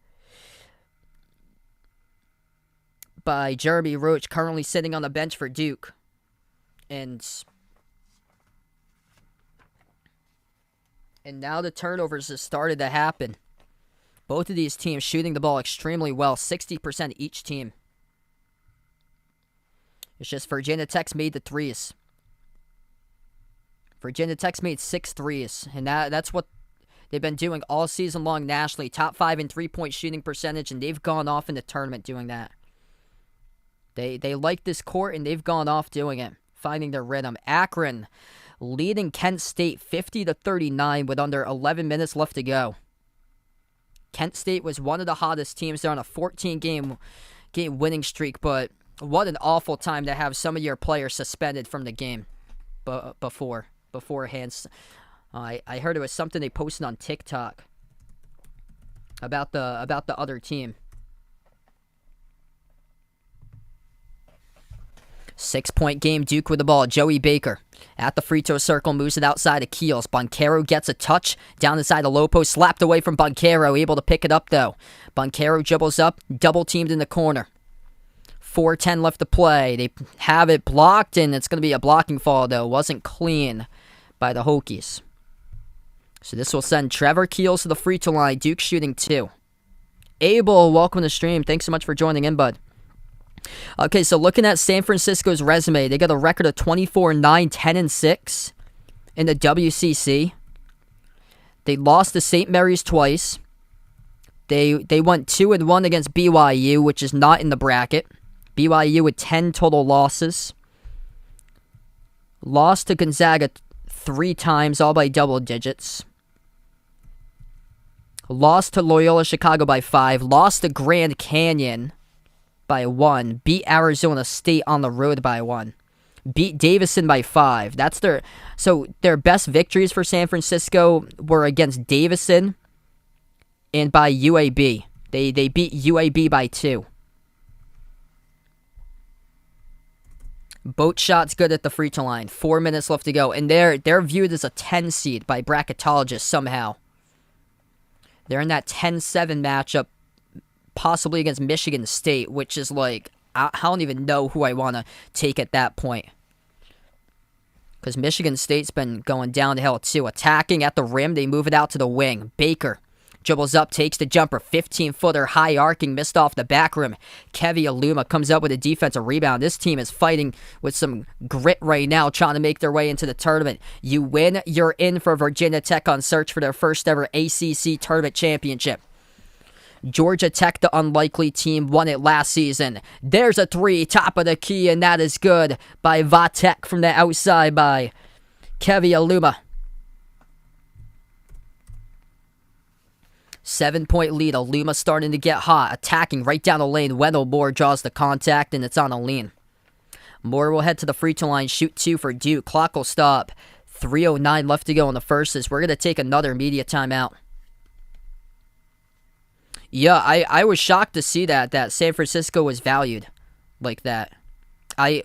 Speaker 1: by Jeremy Roach, currently sitting on the bench for Duke. And now the turnovers have started to happen. Both of these teams shooting the ball extremely well, 60% each team. It's just Virginia Tech's made the threes. Virginia Tech's made 6 threes, and that's what they've been doing all season long nationally. Top 5 in three-point shooting percentage, and they've gone off in the tournament doing that. They like this court, and they've gone off doing it, finding their rhythm. Akron leading Kent State 50-39 with under 11 minutes left to go. Kent State was one of the hottest teams. They're on a 14-game winning streak, but what an awful time to have some of your players suspended from the game beforehand. I heard it was something they posted on TikTok about the other team. 6-point game, Duke with the ball. Joey Baker at the free throw circle, moves it outside of Keels. Boncaro gets a touch down inside the low post, slapped away from Boncaro, able to pick it up though. Boncaro dribbles up, double teamed in the corner. 4:10 left to play. They have it blocked, and it's going to be a blocking foul though. Wasn't clean by the Hokies. So this will send Trevor Keels to the free throw line. Duke shooting 2. Abel, welcome to the stream. Thanks so much for joining in, bud. Okay, so looking at San Francisco's resume, they got a record of 24-9, 10-6 in the WCC. They lost to St. Mary's twice. They went 2-1 against BYU, which is not in the bracket. BYU with 10 total losses. Lost to Gonzaga 3 times, all by double digits. Lost to Loyola Chicago by 5. Lost to Grand Canyon by 1. Beat Arizona State on the road by 1. Beat Davison by 5. So their best victories for San Francisco were against Davison and by UAB. They beat UAB by 2. Boat shots good at the free throw line. 4 minutes left to go, and they're viewed as a 10 seed by bracketologists somehow. They're in that 10-7 matchup, possibly against Michigan State, which is like, I don't even know who I want to take at that point. Because Michigan State's been going downhill too. Attacking at the rim, they move it out to the wing. Baker dribbles up, takes the jumper, 15-footer, high arcing, missed off the back rim. Kevy Aluma comes up with a defensive rebound. This team is fighting with some grit right now, trying to make their way into the tournament. You win, you're in for Virginia Tech on search for their first ever ACC tournament championship. Georgia Tech, the unlikely team, won it last season. There's a 3, top of the key, and that is good by Vatek from the outside by Kevy Aluma. 7-point lead. Aluma starting to get hot. Attacking right down the lane. Wendell Moore draws the contact, and it's on a lean. Moore will head to the free throw line. Shoot 2 for Duke. Clock will stop. 3:09 left to go in the first as we're going to take another media timeout. Yeah, I was shocked to see that San Francisco was valued like that. I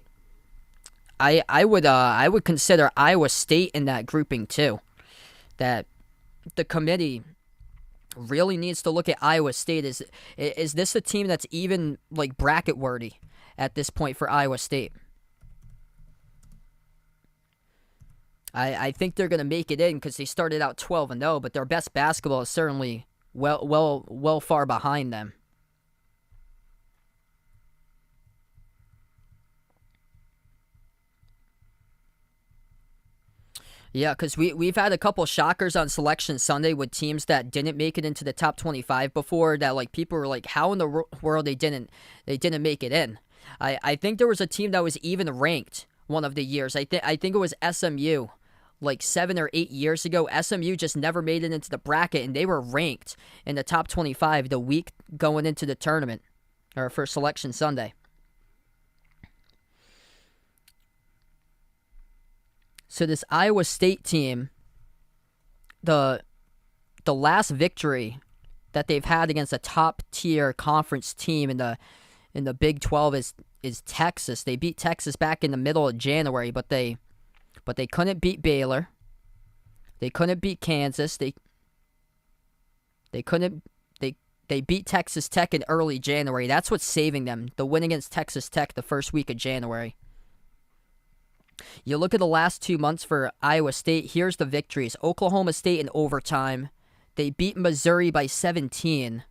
Speaker 1: would consider Iowa State in that grouping too. That the committee really needs to look at Iowa State. Is this a team that's even like bracket worthy at this point for Iowa State? I think they're gonna make it in because they started out 12-0, but their best basketball is certainly well far behind them. Yeah, because we've had a couple shockers on Selection Sunday with teams that didn't make it into the top 25 before. That like people were like, how in the world they didn't make it in? I think there was a team that was even ranked one of the years. I think it was SMU, like 7 or 8 years ago. SMU just never made it into the bracket, and they were ranked in the top 25 the week going into the tournament or for Selection Sunday. So this Iowa State team, the last victory that they've had against a top tier conference team in the Big 12 is Texas. They beat Texas back in the middle of January, but they couldn't beat Baylor. They couldn't beat Kansas. They beat Texas Tech in early January. That's what's saving them. The win against Texas Tech the first week of January. You look at the last 2 months for Iowa State. Here's the victories. Oklahoma State in overtime. They beat Missouri by 17.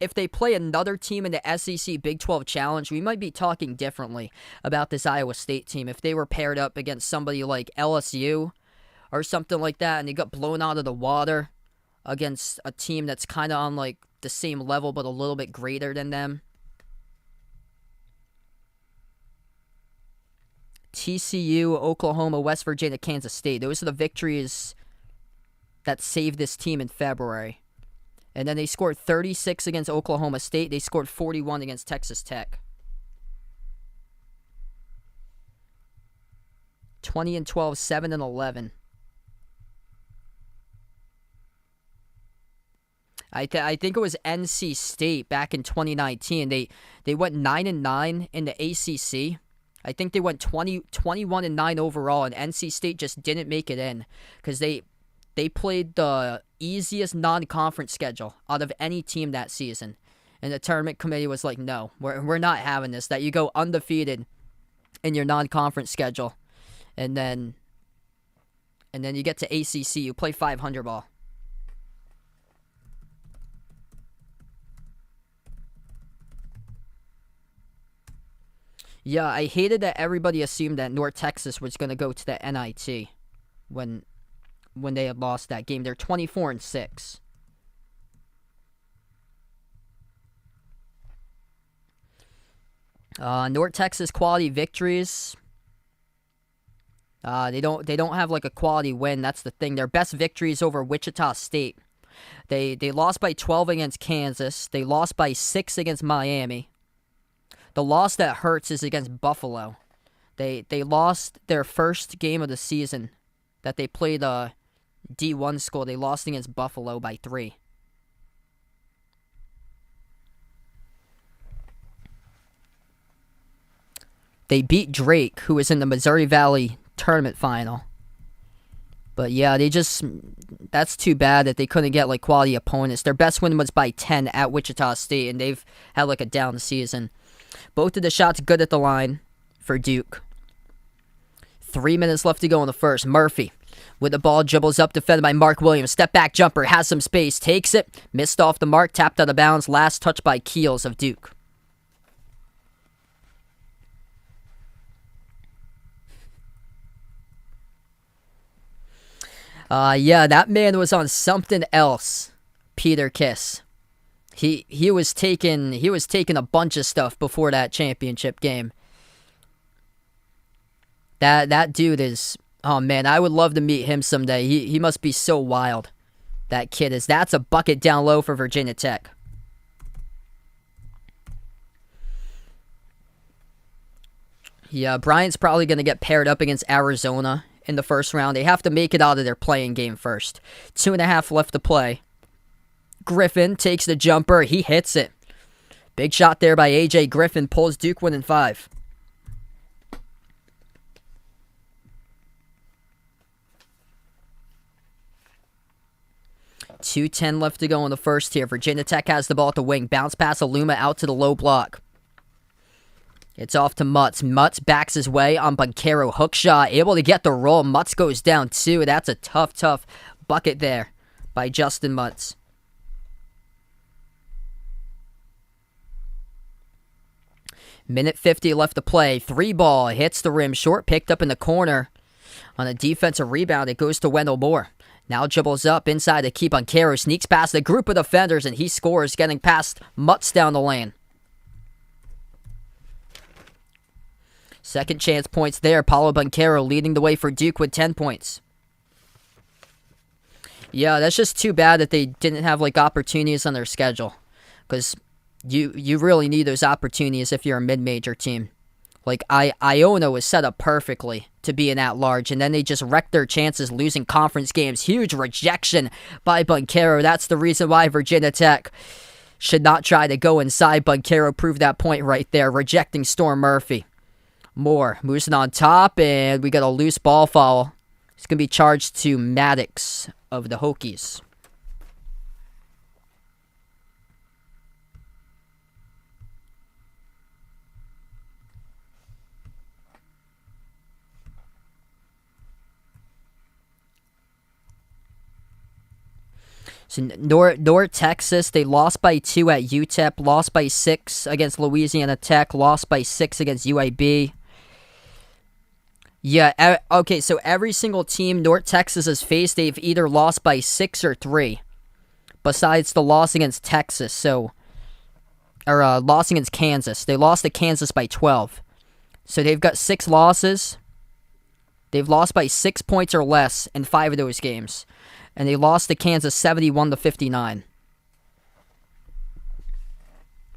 Speaker 1: if they play another team in the SEC Big 12 Challenge, we might be talking differently about this Iowa State team. If they were paired up against somebody like LSU or something like that, and they got blown out of the water against a team that's kind of on like the same level but a little bit greater than them. TCU, Oklahoma, West Virginia, Kansas State. Those are the victories that saved this team in February. And then they scored 36 against Oklahoma State. They scored 41 against Texas Tech. 20-12, 7-11. I think it was NC State back in 2019. They went 9-9 in the ACC. I think they went 21-9 overall, and NC State just didn't make it in because they played the easiest non-conference schedule out of any team that season. And the tournament committee was like, no, we're not having this, that you go undefeated in your non-conference schedule. And then you get to ACC, you play 500 ball. Yeah, I hated that everybody assumed that North Texas was going to go to the NIT when they had lost that game. They're 24-6. North Texas quality victories. They don't have like a quality win. That's the thing. Their best victories over Wichita State. They lost by 12 against Kansas. They lost by 6 against Miami. The loss that hurts is against Buffalo. They lost their first game of the season that they played a D1 school. They lost against Buffalo by 3. They beat Drake, who was in the Missouri Valley tournament final. But yeah, that's too bad that they couldn't get like quality opponents. Their best win was by 10 at Wichita State, and they've had like a down season. Both of the shots good at the line for Duke. 3 minutes left to go in the first. Murphy with the ball, dribbles up, defended by Mark Williams. Step back jumper, has some space, takes it, missed off the mark, tapped out of bounds. Last touch by Keels of Duke. Yeah, that man was on something else. Peter Kiss. He was taking a bunch of stuff before that championship game. That dude is, oh man, I would love to meet him someday. He must be so wild. That kid is. That's a bucket down low for Virginia Tech. Yeah, Bryant's probably going to get paired up against Arizona in the first round. They have to make it out of their playing game first. 2.5 left to play. Griffin takes the jumper. He hits it. Big shot there by A.J. Griffin. Pulls Duke winning 5. .210 left to go in the first here. Virginia Tech has the ball at the wing. Bounce pass Aluma out to the low block. It's off to Mutz. Mutz backs his way on Banchero. Hook shot. Able to get the roll. Mutz goes down 2. That's a tough bucket there by Justin Mutz. Minute 50 left to play. 3 ball. Hits the rim. Short picked up in the corner. On a defensive rebound, it goes to Wendell Moore. Now dribbles up inside to keep Banchero. Sneaks past a group of defenders, and he scores, getting past Mutz down the lane. Second chance points there. Paulo Banchero leading the way for Duke with 10 points. Yeah, that's just too bad that they didn't have like opportunities on their schedule. Because you really need those opportunities if you're a mid-major team. Like, Iona was set up perfectly to be an at-large, and then they just wrecked their chances losing conference games. Huge rejection by Banchero. That's the reason why Virginia Tech should not try to go inside. Banchero proved that point right there, rejecting Storm Murphy. Moore moves it on top, and we got a loose ball foul. It's going to be charged to Maddox of the Hokies. So North Texas, they lost by 2 at UTEP, lost by 6 against Louisiana Tech, lost by 6 against UAB. Yeah, okay, so every single team North Texas has faced, they've either lost by 6 or 3, besides the loss against Texas, or loss against Kansas. They lost to Kansas by 12. So they've got 6 losses. They've lost by 6 points or less in 5 of those games. And they lost to Kansas 71-59.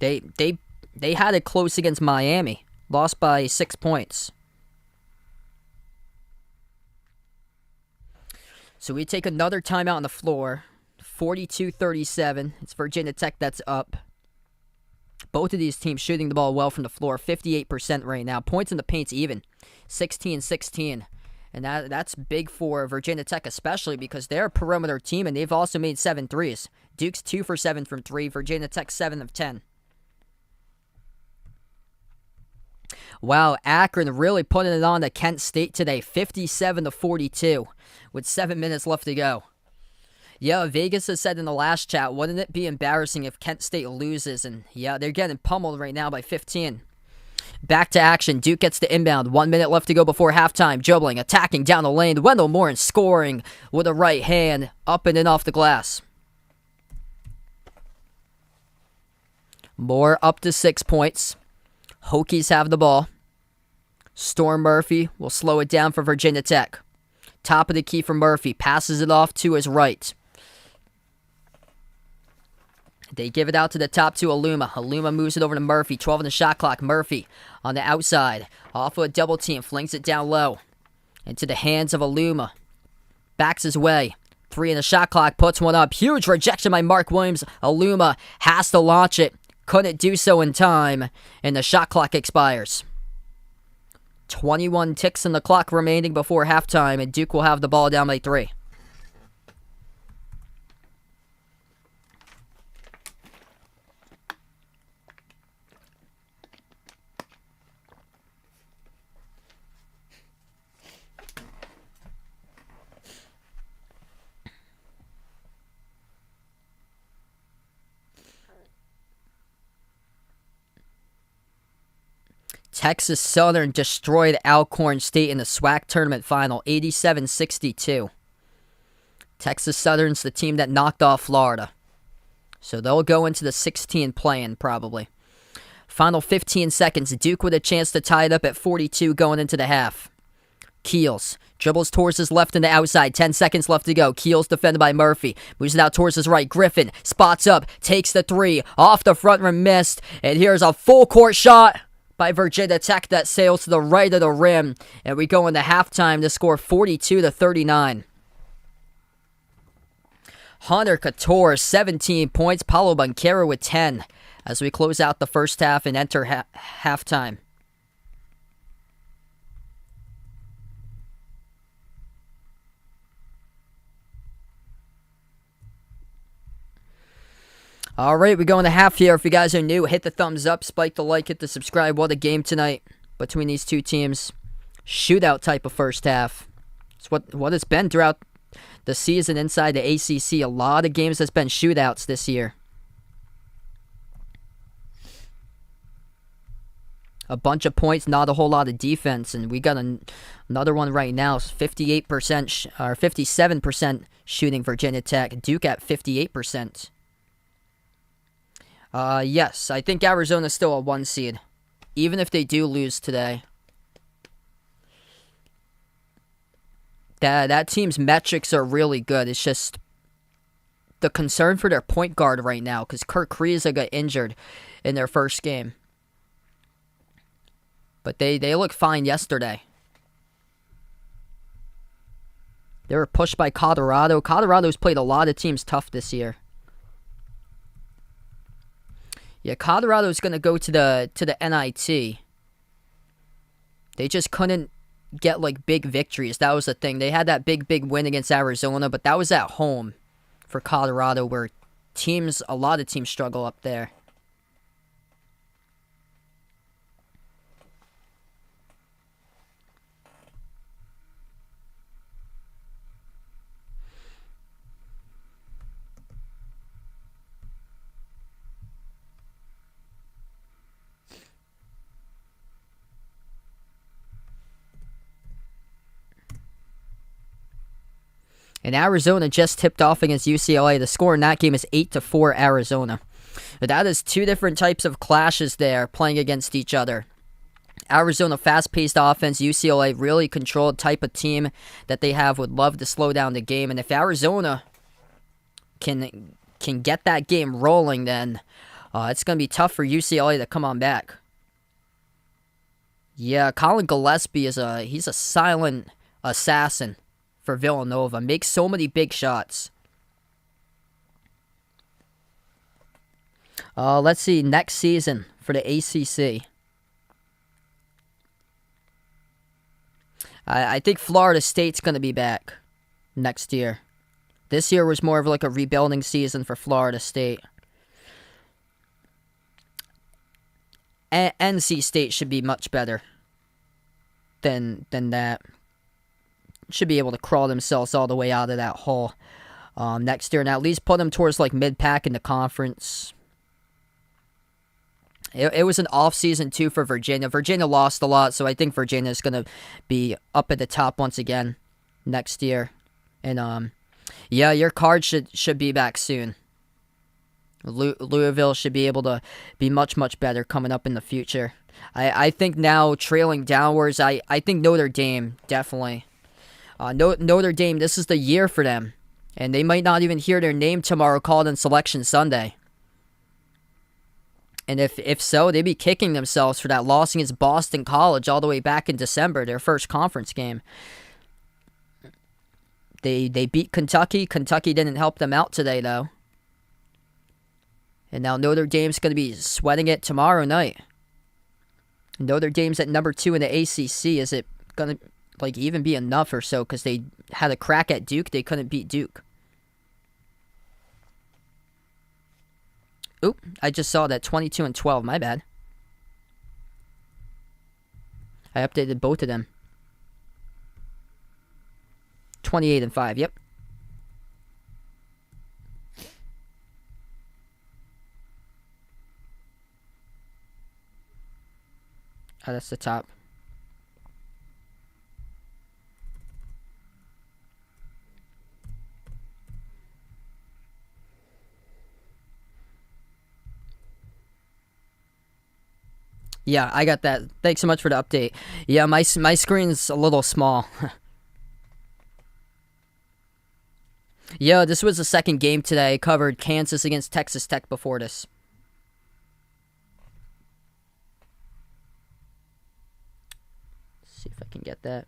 Speaker 1: They had it close against Miami. Lost by 6 points. So we take another timeout on the floor. 42-37. It's Virginia Tech that's up. Both of these teams shooting the ball well from the floor. 58% right now. Points in the paint's even. 16-16. And that's big for Virginia Tech, especially because they're a perimeter team, and they've also made 7 threes. Duke's 2 for 7 from 3. Virginia Tech 7 of 10. Wow, Akron really putting it on to Kent State today. 57-42 with 7 minutes left to go. Yeah, Vegas has said in the last chat, wouldn't it be embarrassing if Kent State loses? And yeah, they're getting pummeled right now by 15. Back to action. Duke gets the inbound. 1 minute left to go before halftime. Dribbling, attacking down the lane. Wendell Moore scoring with a right hand. Up and in off the glass. Moore up to 6 points. Hokies have the ball. Storm Murphy will slow it down for Virginia Tech. Top of the key for Murphy. Passes it off to his right. They give it out to the top to Aluma. Aluma moves it over to Murphy. 12 on the shot clock. Murphy on the outside. Off of a double team. Flings it down low. Into the hands of Aluma. Backs his way. 3 in the shot clock. Puts one up. Huge rejection by Mark Williams. Aluma has to launch it. Couldn't do so in time. And the shot clock expires. 21 ticks on the clock remaining before halftime. And Duke will have the ball down by 3. Texas Southern destroyed Alcorn State in the SWAC tournament final, 87-62. Texas Southern's the team that knocked off Florida. So they'll go into the 16 play-in probably. Final 15 seconds. Duke with a chance to tie it up at 42 going into the half. Keels dribbles towards his left and the outside. 10 seconds left to go. Keels defended by Murphy. Moves it out towards his right. Griffin spots up. Takes the 3. Off the front rim. Missed. And here's a full court shot by Virginia Tech that sails to the right of the rim. And we go into halftime to score 42-39. Hunter Couture, 17 points. Paulo Banchero with 10 as we close out the first half and enter halftime. All right, we go in the half here. If you guys are new, hit the thumbs up, spike the like, hit the subscribe. What a game tonight between these two teams. Shootout type of first half. It's what it's been throughout the season inside the ACC. A lot of games that's been shootouts this year. A bunch of points, not a whole lot of defense, and we got another one right now. 58% or 57% shooting Virginia Tech. Duke at 58%. Yes, I think Arizona's still a 1 seed, even if they do lose today. That team's metrics are really good. It's just the concern for their point guard right now, because Kirk Kriisa got injured in their first game. But they looked fine yesterday. They were pushed by Colorado. Colorado's played a lot of teams tough this year. Yeah, Colorado's going to go to the NIT. They just couldn't get like big victories. That was the thing. They had that big win against Arizona, but that was at home for Colorado, where a lot of teams struggle up there. And Arizona just tipped off against UCLA. The score in that game is 8-4 Arizona. But that is two different types of clashes there playing against each other. Arizona, fast-paced offense. UCLA, really controlled type of team that they have, would love to slow down the game. And if Arizona can get that game rolling, then it's going to be tough for UCLA to come on back. Yeah, Colin Gillespie he's a silent assassin for Villanova. Makes so many big shots. Let's see, next season for the ACC. I think Florida State's going to be back next year. This year was more of like a rebuilding season for Florida State. NC State should be much better than that. Should be able to crawl themselves all the way out of that hole next year, and at least put them towards like mid-pack in the conference. It was an off-season too for Virginia. Virginia lost a lot, so I think Virginia is going to be up at the top once again next year. And yeah, your card should be back soon. Louisville should be able to be much, much better coming up in the future. I think now, trailing downwards, I think Notre Dame, definitely. Notre Dame, this is the year for them. And they might not even hear their name tomorrow called on Selection Sunday. And if so, they'd be kicking themselves for that loss against Boston College all the way back in December, their first conference game. They beat Kentucky. Kentucky didn't help them out today, though. And now Notre Dame's going to be sweating it tomorrow night. Notre Dame's at number 2 in the ACC. Is it going to even be enough or so? Because they had a crack at Duke. They couldn't beat Duke. Oop, I just saw that 22-12. My bad. I updated both of them. 28-5. Yep. Oh, that's the top. Yeah, I got that. Thanks so much for the update. Yeah, my screen's a little small. Yeah, this was the second game today. I covered Kansas against Texas Tech before this. Let's see if I can get that.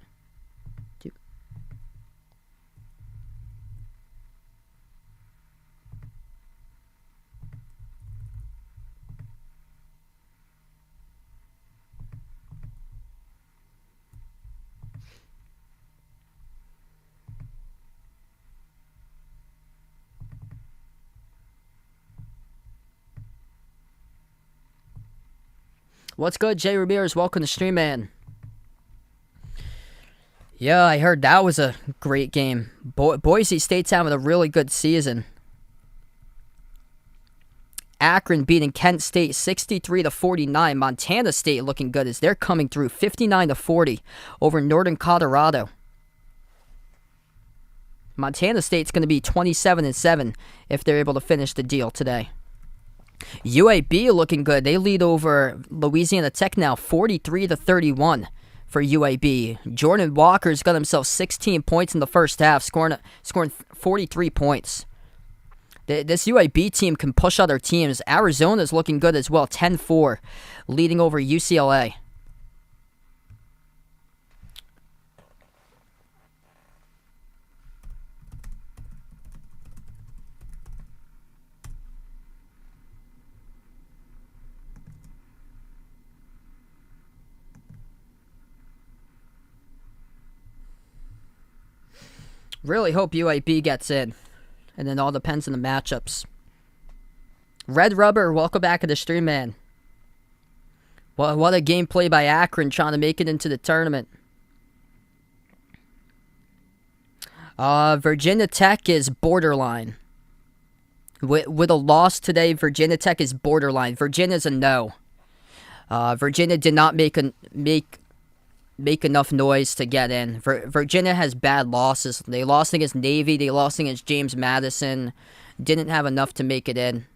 Speaker 1: What's good, Jay Ramirez? Welcome to stream, man. Yeah, I heard that was a great game. Boise State's having a really good season. Akron beating Kent State 63-49. Montana State looking good as they're coming through 59-40 over Northern Colorado. Montana State's going to be 27-7 if they're able to finish the deal today. UAB looking good. They lead over Louisiana Tech now 43-31 for UAB. Jordan Walker's got himself 16 points in the first half, scoring 43 points. This UAB team can push other teams. Arizona's looking good as well, 10-4, leading over UCLA. Really hope UAB gets in. And then all depends on the matchups. Red Rubber, welcome back to the stream, man. What a gameplay by Akron trying to make it into the tournament. Virginia Tech is borderline. With a loss today, Virginia Tech is borderline. Virginia's a no. Virginia did not make make enough noise to get in. Virginia has bad losses. They lost against Navy. They lost against James Madison. Didn't have enough to make it in.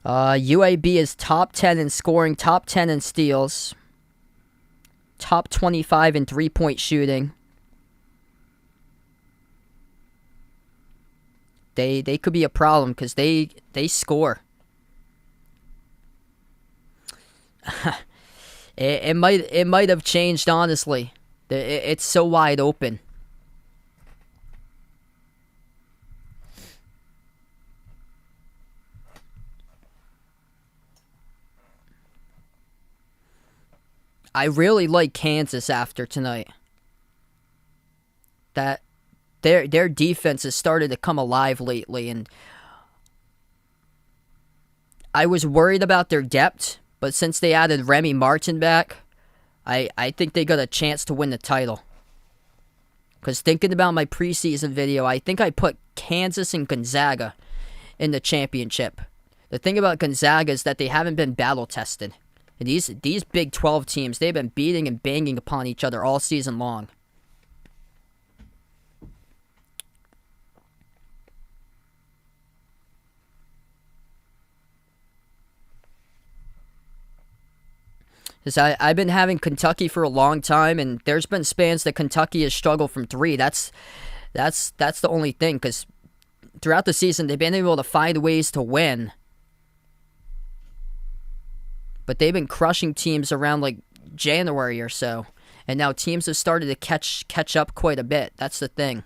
Speaker 1: UAB is top 10 in scoring, top 10 in steals, top 25 in three-point shooting. They could be a problem because they score. it might have changed, honestly. It's so wide open. I really like Kansas after tonight. That their defense has started to come alive lately, and I was worried about their depth, but since they added Remy Martin back, I think they got a chance to win the title. Because thinking about my preseason video, I think I put Kansas and Gonzaga in the championship. The thing about Gonzaga is that they haven't been battle-tested. And these Big 12 teams, they've been beating and banging upon each other all season long. Because I've been having Kentucky for a long time, and there's been spans that Kentucky has struggled from three. That's the only thing, because throughout the season, they've been able to find ways to win. But they've been crushing teams around like January or so. And now teams have started to catch up quite a bit. That's the thing.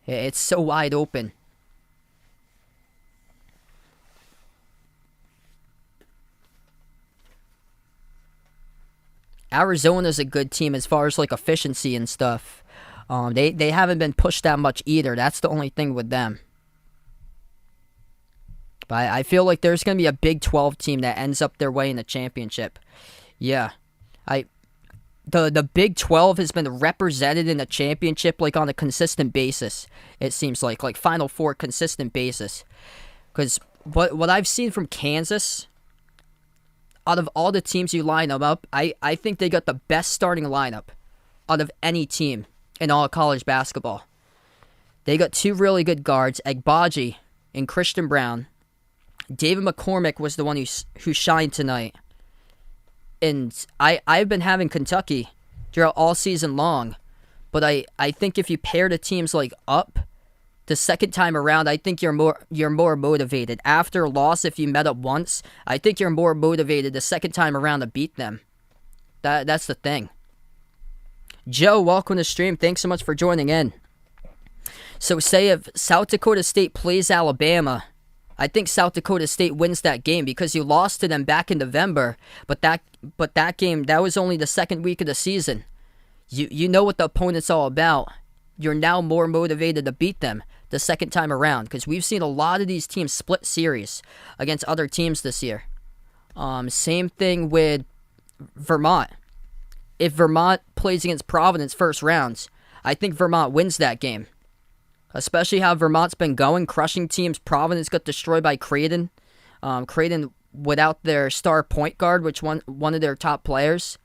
Speaker 1: It's so wide open. Arizona's a good team as far as like efficiency and stuff. They haven't been pushed that much either. That's the only thing with them. But I feel like there's going to be a Big 12 team that ends up their way in the championship. Yeah. The Big 12 has been represented in the championship like on a consistent basis, it seems like Final Four consistent basis. Because what I've seen from Kansas, out of all the teams you line them up, I think they got the best starting lineup out of any team in all of college basketball. They got two really good guards, Agbaji and Christian Brown. David McCormick was the one who shined tonight. And I've been having Kentucky throughout all season long. But I think if you pair the teams like up the second time around, I think you're more motivated. After a loss, if you met up once, I think you're more motivated the second time around to beat them. That's the thing. Joe, welcome to the stream. Thanks so much for joining in. So say if South Dakota State plays Alabama, I think South Dakota State wins that game because you lost to them back in November, but that game, that was only the second week of the season. You know what the opponent's all about. You're now more motivated to beat them the second time around because we've seen a lot of these teams split series against other teams this year. Same thing with Vermont. If Vermont plays against Providence first rounds, I think Vermont wins that game. Especially how Vermont's been going, crushing teams. Providence got destroyed by Creighton. Creighton without their star point guard, which one of their top players.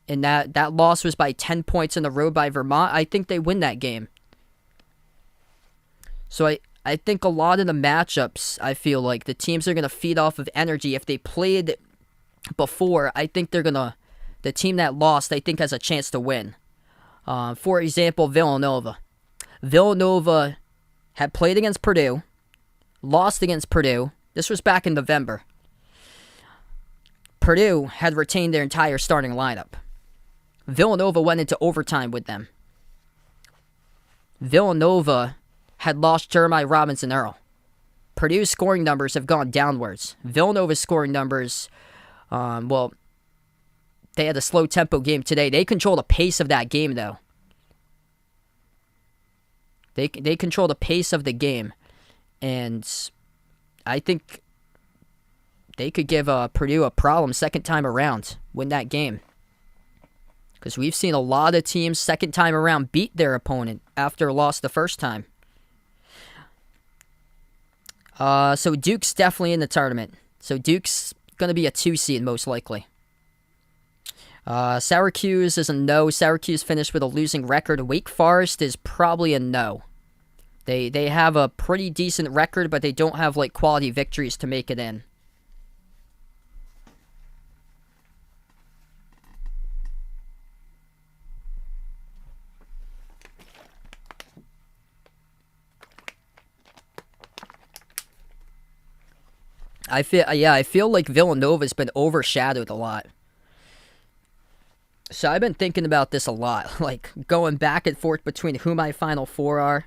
Speaker 1: And that loss was by 10 points in the road by Vermont. I think they win that game. So I think a lot of the matchups, I feel like the teams are going to feed off of energy. If they played before, I think the team that lost, I think has a chance to win. For example, Villanova. Villanova had played against Purdue, lost against Purdue. This was back in November. Purdue had retained their entire starting lineup. Villanova went into overtime with them. Villanova had lost Jeremiah Robinson Earl. Purdue's scoring numbers have gone downwards. Villanova's scoring numbers, they had a slow tempo game today. They control the pace of that game, though. They control the pace of the game, and I think they could give Purdue a problem second time around, win that game. Because we've seen a lot of teams second time around beat their opponent after a loss the first time. So Duke's definitely in the tournament. So Duke's going to be a 2 seed most likely. Syracuse is a no. Syracuse finished with a losing record. Wake Forest is probably a no. They have a pretty decent record, but they don't have like quality victories to make it in. I feel like Villanova's been overshadowed a lot. So I've been thinking about this a lot, like going back and forth between who my Final Four are.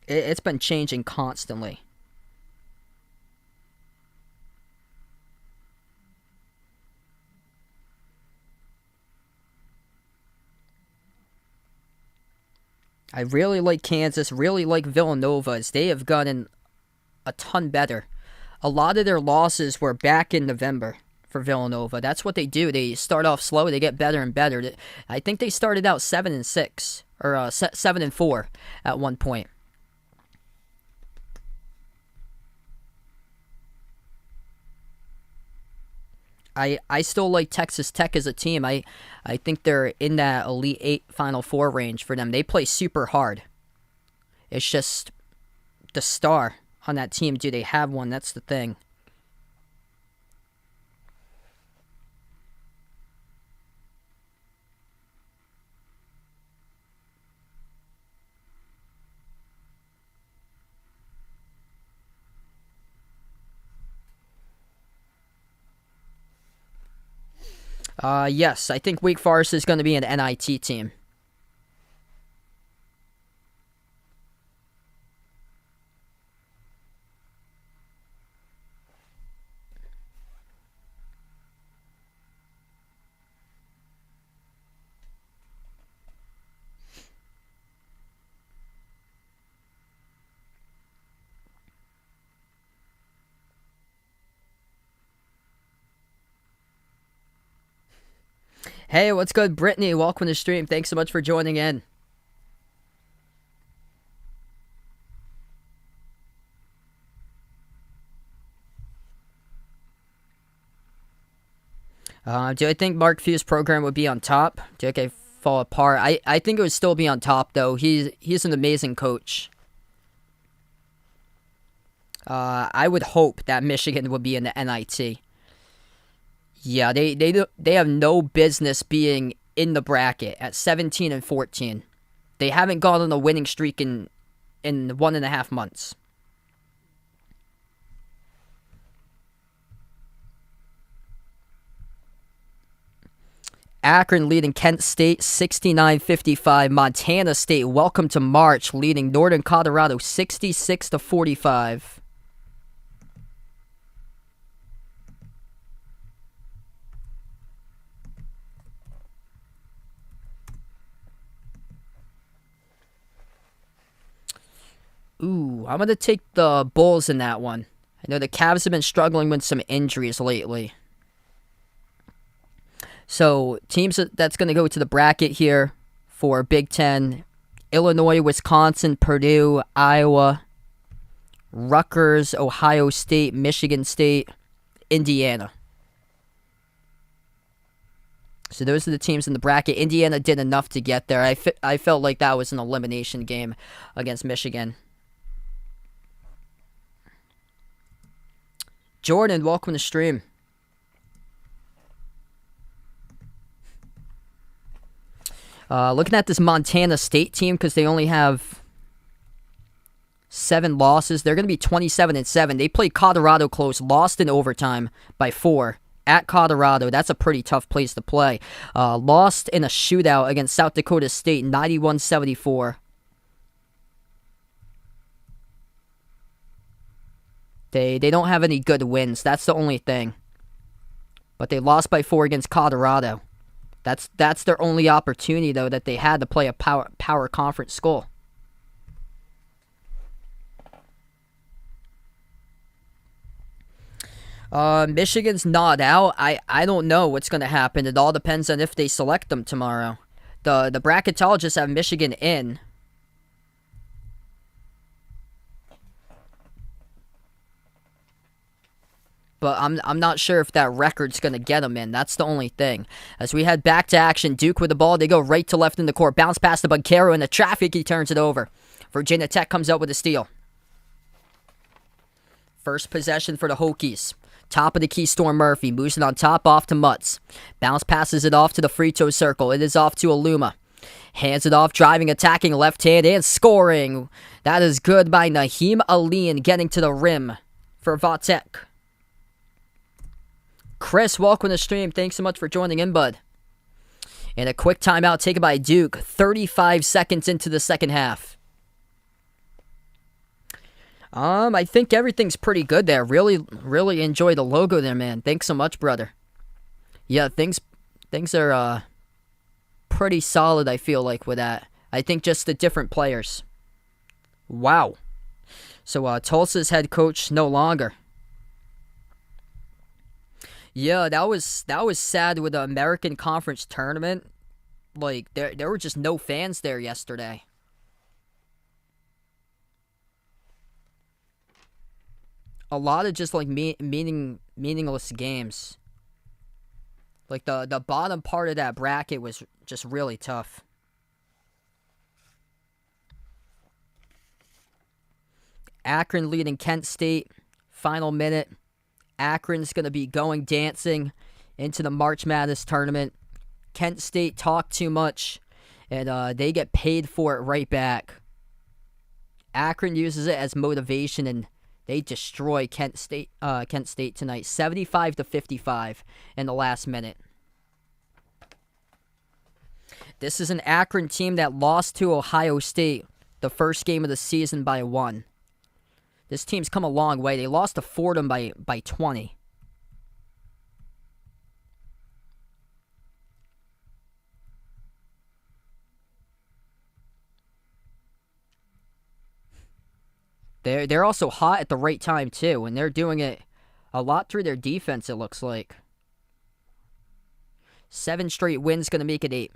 Speaker 1: It's been changing constantly. I really like Kansas, really like Villanova, as they have gotten a ton better. A lot of their losses were back in November for Villanova. That's what they do. They start off slow, they get better and better. I think they started out 7-6 or 7-4 at one point. I still like Texas Tech as a team. I think they're in that Elite 8 Final Four range for them. They play super hard. It's just the star on that team. Do they have one? That's the thing. Yes, I think Wake Forest is going to be an NIT team. Hey, what's good, Brittany? Welcome to the stream. Thanks so much for joining in. Do I think Mark Few's program would be on top? Do I think I fall apart? I think it would still be on top, though. He's an amazing coach. I would hope that Michigan would be in the NIT. Yeah, they have no business being in the bracket at 17-14. They haven't gone on a winning streak in 1.5 months. Akron leading Kent State 69-55. Montana State, welcome to March, leading Northern Colorado 66-45. Ooh, I'm going to take the Bulls in that one. I know the Cavs have been struggling with some injuries lately. So, teams that's going to go to the bracket here for Big Ten: Illinois, Wisconsin, Purdue, Iowa, Rutgers, Ohio State, Michigan State, Indiana. So those are the teams in the bracket. Indiana did enough to get there. I felt like that was an elimination game against Michigan. Jordan, welcome to the stream. Looking at this Montana State team, because they only have 7 losses. They're going to be 27-7. They played Colorado close, lost in overtime by 4 at Colorado. That's a pretty tough place to play. Lost in a shootout against South Dakota State, 91-74. They don't have any good wins. That's the only thing. But they lost by 4 against Colorado. That's their only opportunity, though, that they had to play a power conference school. Michigan's not out. I don't know what's going to happen. It all depends on if they select them tomorrow. The bracketologists have Michigan in. but I'm not sure if that record's going to get them in. That's the only thing. As we head back to action, Duke with the ball. They go right to left in the court. Bounce past the Bunkero in the traffic. He turns it over. Virginia Tech comes out with a steal. First possession for the Hokies. Top of the key, Storm Murphy. Moves it on top, off to Mutz. Bounce passes it off to the free throw circle. It is off to Aluma. Hands it off, driving, attacking, left hand, and scoring. That is good by Naheem Alian, getting to the rim for Vatek. Chris, welcome to the stream. Thanks so much for joining in, bud. And a quick timeout taken by Duke. 35 seconds into the second half. I think everything's pretty good there. Really enjoy the logo there, man. Thanks so much, brother. Yeah, things are pretty solid, I feel like, with that. I think just the different players. Wow. So Tulsa's head coach no longer. Yeah, that was sad with the American Conference tournament. Like there were just no fans there yesterday. A lot of just like meaningless games. Like the bottom part of that bracket was just really tough. Akron leading Kent State. Final minute. Akron's going to be going dancing into the March Madness tournament. Kent State talked too much, and they get paid for it right back. Akron uses it as motivation, and they destroy Kent State tonight, 75-55 in the last minute. This is an Akron team that lost to Ohio State the first game of the season by 1. This team's come a long way. They lost to Fordham by 20. They're also hot at the right time, too, and they're doing it a lot through their defense, it looks like. 7 straight wins, going to make it 8.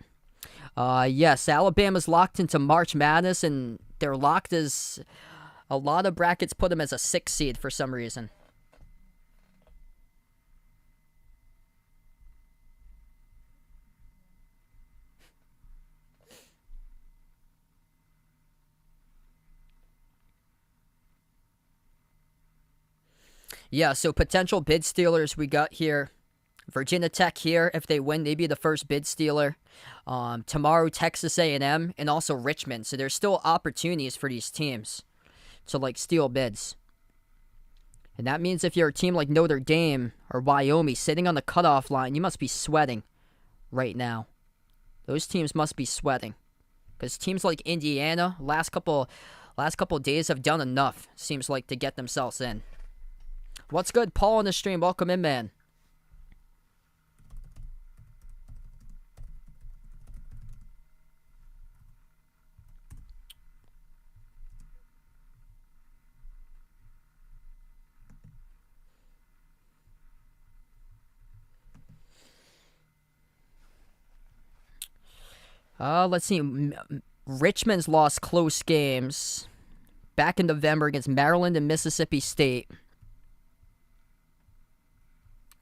Speaker 1: Yes, Alabama's locked into March Madness, and they're locked as... A lot of brackets put them as a 6 seed for some reason. Yeah, so potential bid stealers we got here. Virginia Tech here, if they win, they'd be the first bid stealer. Tomorrow, Texas A&M, and also Richmond. So there's still opportunities for these teams to like steal bids. And that means if you're a team like Notre Dame or Wyoming sitting on the cutoff line, you must be sweating right now. Those teams must be sweating. Because teams like Indiana, last couple days have done enough, seems like, to get themselves in. What's good, Paul on the stream? Welcome in, man. Let's see. Richmond's lost close games back in November against Maryland and Mississippi State.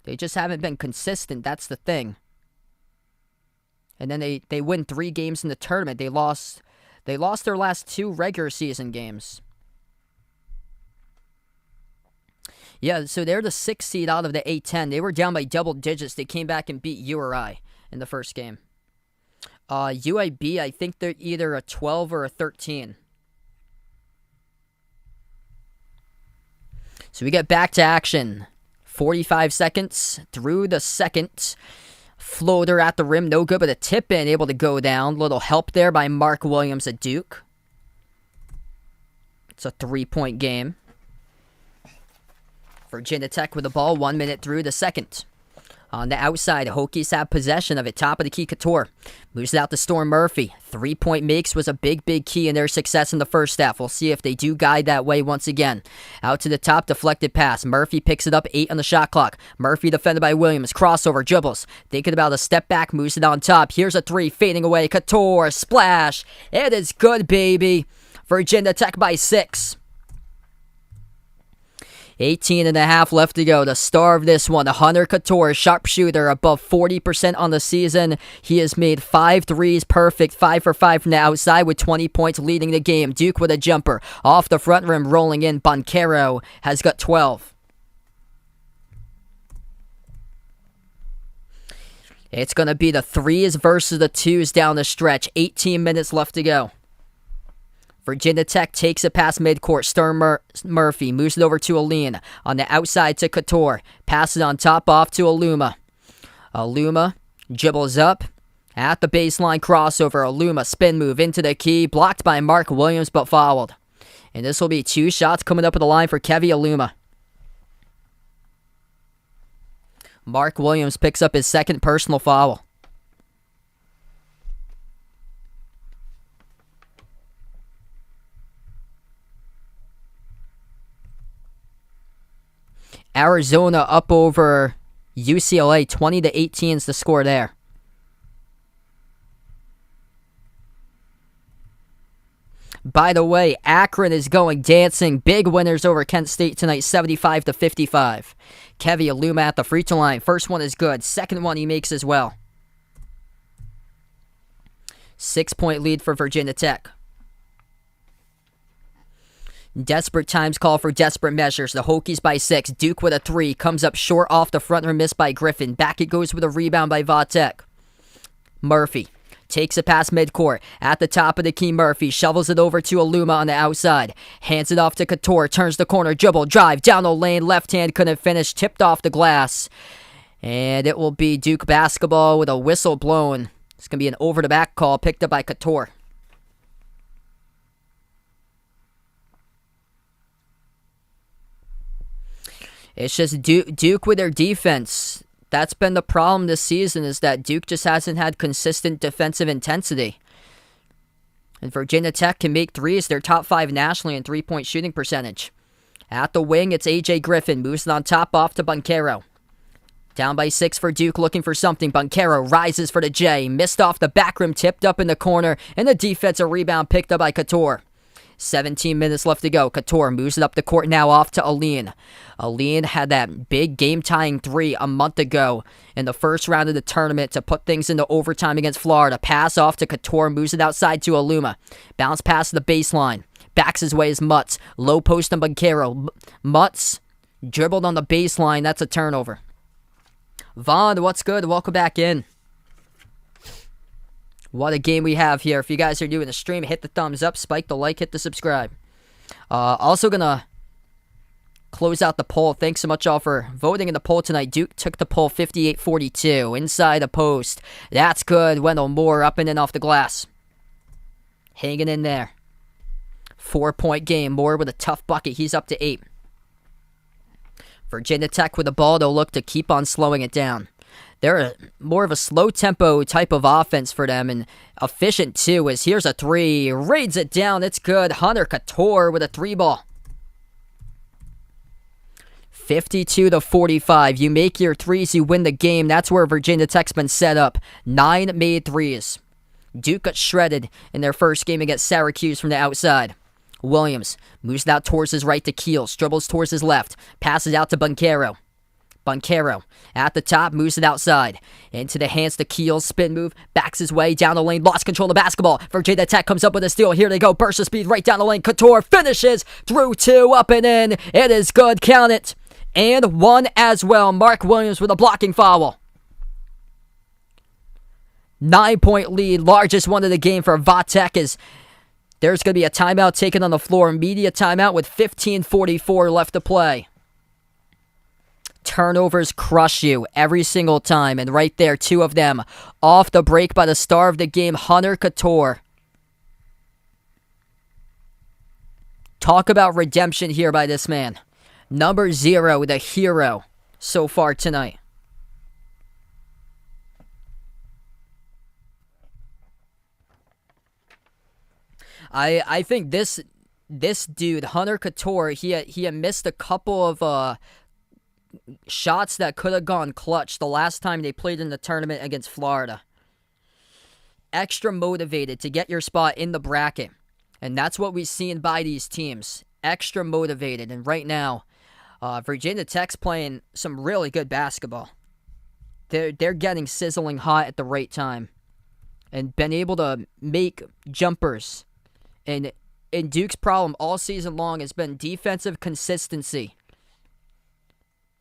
Speaker 1: They just haven't been consistent. That's the thing. And then they win 3 games in the tournament. They lost their last 2 regular season games. Yeah, so they're the 6th seed out of the A10. They were down by double digits. They came back and beat URI in the first game. UIB, I think they're either a 12 or a 13. So we get back to action. 45 seconds through the second. Floater at the rim, no good, but a tip in, able to go down. Little help there by Mark Williams at Duke. It's a 3-point game. Virginia Tech with the ball, 1 minute through the second. On the outside, Hokies have possession of it. Top of the key, Couture. Moves it out to Storm Murphy. 3-point makes was a big key in their success in the first half. We'll see if they do guide that way once again. Out to the top, deflected pass. Murphy picks it up, 8 on the shot clock. Murphy defended by Williams. Crossover, dribbles. Thinking about a step back, moves it on top. Here's a 3, fading away. Couture, splash. It is good, baby. Virginia Tech by 6. 18.5 left to go. The star of this one, Hunter Couture, sharpshooter, above 40% on the season. He has made 5 threes, perfect, 5 for 5 from the outside with 20 points leading the game. Duke with a jumper. Off the front rim, rolling in. Banchero has got 12. It's going to be the 3s versus the 2s down the stretch. 18 minutes left to go. Virginia Tech takes it past midcourt. Stern Murphy moves it over to Aline. On the outside to Couture. Passes on top off to Aluma. Aluma dribbles up at the baseline crossover. Aluma spin move into the key. Blocked by Mark Williams but fouled. And this will be 2 shots coming up at the line for Kevy Aluma. Mark Williams picks up his 2nd personal foul. Arizona up over UCLA, 20-18 is the score there. By the way, Akron is going dancing. Big winners over Kent State tonight, 75-55. Kevy Aluma at the free throw line. First one is good. Second one he makes as well. 6-point lead for Virginia Tech. Desperate times call for desperate measures. The Hokies by 6. Duke with a 3. Comes up short off the front rim, missed by Griffin. Back it goes with a rebound by Vatek. Murphy takes it past midcourt. At the top of the key, Murphy shovels it over to Aluma on the outside. Hands it off to Couture. Turns the corner. Dribble. Drive. Down the lane. Left hand couldn't finish. Tipped off the glass. And it will be Duke basketball with a whistle blown. It's going to be an over-the-back call picked up by Couture. It's just Duke with their defense. That's been the problem this season, is that Duke just hasn't had consistent defensive intensity. And Virginia Tech can make threes. They're top 5 nationally in three-point shooting percentage. At the wing, it's A.J. Griffin. Moves it on top off to Banchero. Down by 6 for Duke, looking for something. Banchero rises for the J. Missed off the back rim, tipped up in the corner. And the defensive rebound picked up by Couture. 17 minutes left to go. Couture moves it up the court now off to Aline. Aline had that big game-tying 3 a month ago in the first round of the tournament to put things into overtime against Florida. Pass off to Couture, moves it outside to Aluma. Bounce past the baseline. Backs his way as Mutz. Low post on Banchero. Mutz dribbled on the baseline. That's a turnover. Vaughn, what's good? Welcome back in. What a game we have here. If you guys are doing the stream, hit the thumbs up, spike the like, hit the subscribe. Also gonna close out the poll. Thanks so much all for voting in the poll tonight. Duke took the poll 58-42. Inside the post. That's good. Wendell Moore up and in off the glass. Hanging in there. 4-point game. Moore with a tough bucket. He's up to 8. Virginia Tech with the ball, they'll look to keep on slowing it down. They're more of a slow-tempo type of offense for them, and efficient too, as here's a 3. Raids it down. It's good. Hunter Couture with a 3 ball. 52-45. You make your threes, you win the game. That's where Virginia Tech's been set up. 9 made threes. Duke got shredded in their first game against Syracuse from the outside. Williams moves it out towards his right to Keels. Dribbles towards his left. Passes out to Banchero. Banchero at the top, moves it outside. Into the hands to Keels, spin move, backs his way down the lane, lost control of the basketball. Virginia Tech comes up with a steal. Here they go, burst of speed right down the lane. Couture finishes through 2, up and in. It is good, count it. And 1 as well. Mark Williams with a blocking foul. 9-point lead, largest one of the game for Vatek, as there's going to be a timeout taken on the floor. Media timeout with 15:44 left to play. Turnovers crush you every single time. And right there, 2 of them off the break by the star of the game, Hunter Couture. Talk about redemption here by this man. Number 0, the hero so far tonight. I think this dude, Hunter Couture, he had missed a couple of shots that could have gone clutch the last time they played in the tournament against Florida. Extra motivated to get your spot in the bracket. And that's what we've seen by these teams. Extra motivated. And right now, Virginia Tech's playing some really good basketball. They're getting sizzling hot at the right time, and been able to make jumpers. And Duke's problem all season long has been defensive consistency.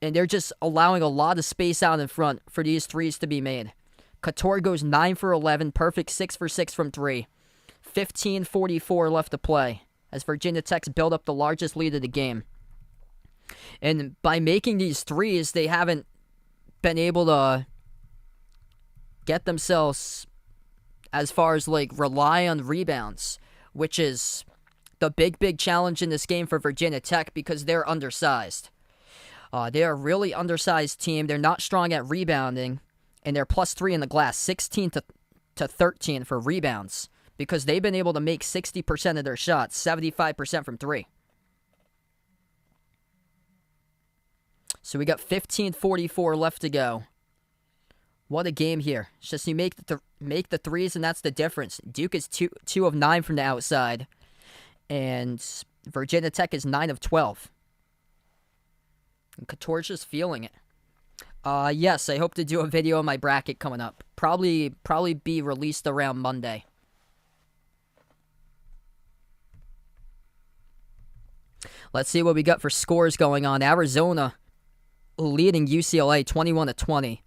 Speaker 1: And they're just allowing a lot of space out in front for these threes to be made. Couture goes 9 for 11, perfect 6 for 6 from 3. 15:44 left to play as Virginia Tech's built up the largest lead of the game. And by making these threes, they haven't been able to get themselves as far as rely on rebounds, which is the big challenge in this game for Virginia Tech because they're undersized. They're a really undersized team. They're not strong at rebounding, and they're +3 in the glass, 16 to 13 for rebounds, because they've been able to make 60% of their shots, 75% from 3. So we got 15:44 left to go. What a game here. It's just you make the threes, and that's the difference. Duke is 2 of 9 from the outside, and Virginia Tech is 9 of 12. And Couture's just feeling it. Yes, I hope to do a video on my bracket coming up. Probably be released around Monday. Let's see what we got for scores going on. Arizona leading UCLA 21-20.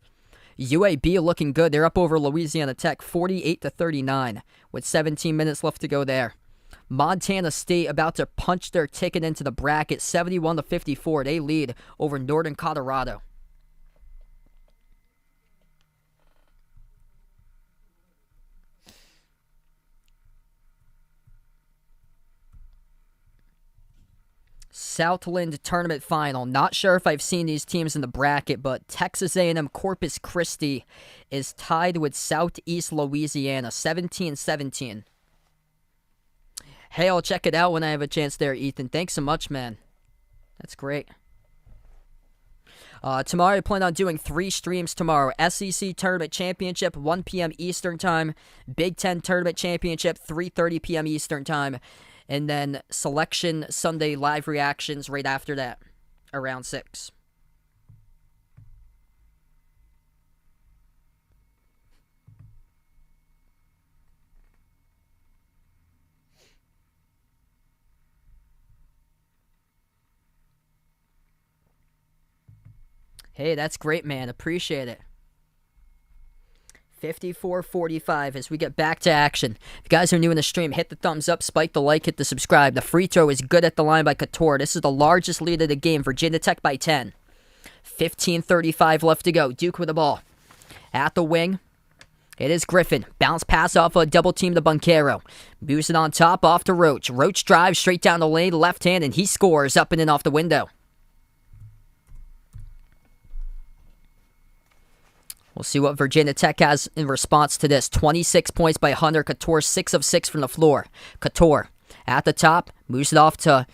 Speaker 1: UAB looking good. They're up over Louisiana Tech 48-39 with 17 minutes left to go there. Montana State about to punch their ticket into the bracket 71-54. They lead over Northern Colorado. Southland Tournament Final. Not sure if I've seen these teams in the bracket, but Texas A&M Corpus Christi is tied with Southeast Louisiana, 17-17. Hey, I'll check it out when I have a chance there, Ethan. Thanks so much, man. That's great. Tomorrow I plan on doing 3 streams tomorrow. SEC Tournament Championship, 1 p.m. Eastern Time. Big Ten Tournament Championship, 3:30 p.m. Eastern Time. And then Selection Sunday live reactions right after that, around 6. Hey, that's great, man. Appreciate it. 54:45 as we get back to action. If you guys are new in the stream, hit the thumbs up, spike the like, hit the subscribe. The free throw is good at the line by Couture. This is the largest lead of the game. Virginia Tech by 10. 15:35 left to go. Duke with the ball. At the wing, it is Griffin. Bounce pass off a double team to Banchero. Moves it on top off to Roach. Roach drives straight down the lane, left hand, and he scores up and in off the window. We'll see what Virginia Tech has in response to this. 26 points by Hunter Couture, 6 of 6 from the floor. Couture at the top, moves it off to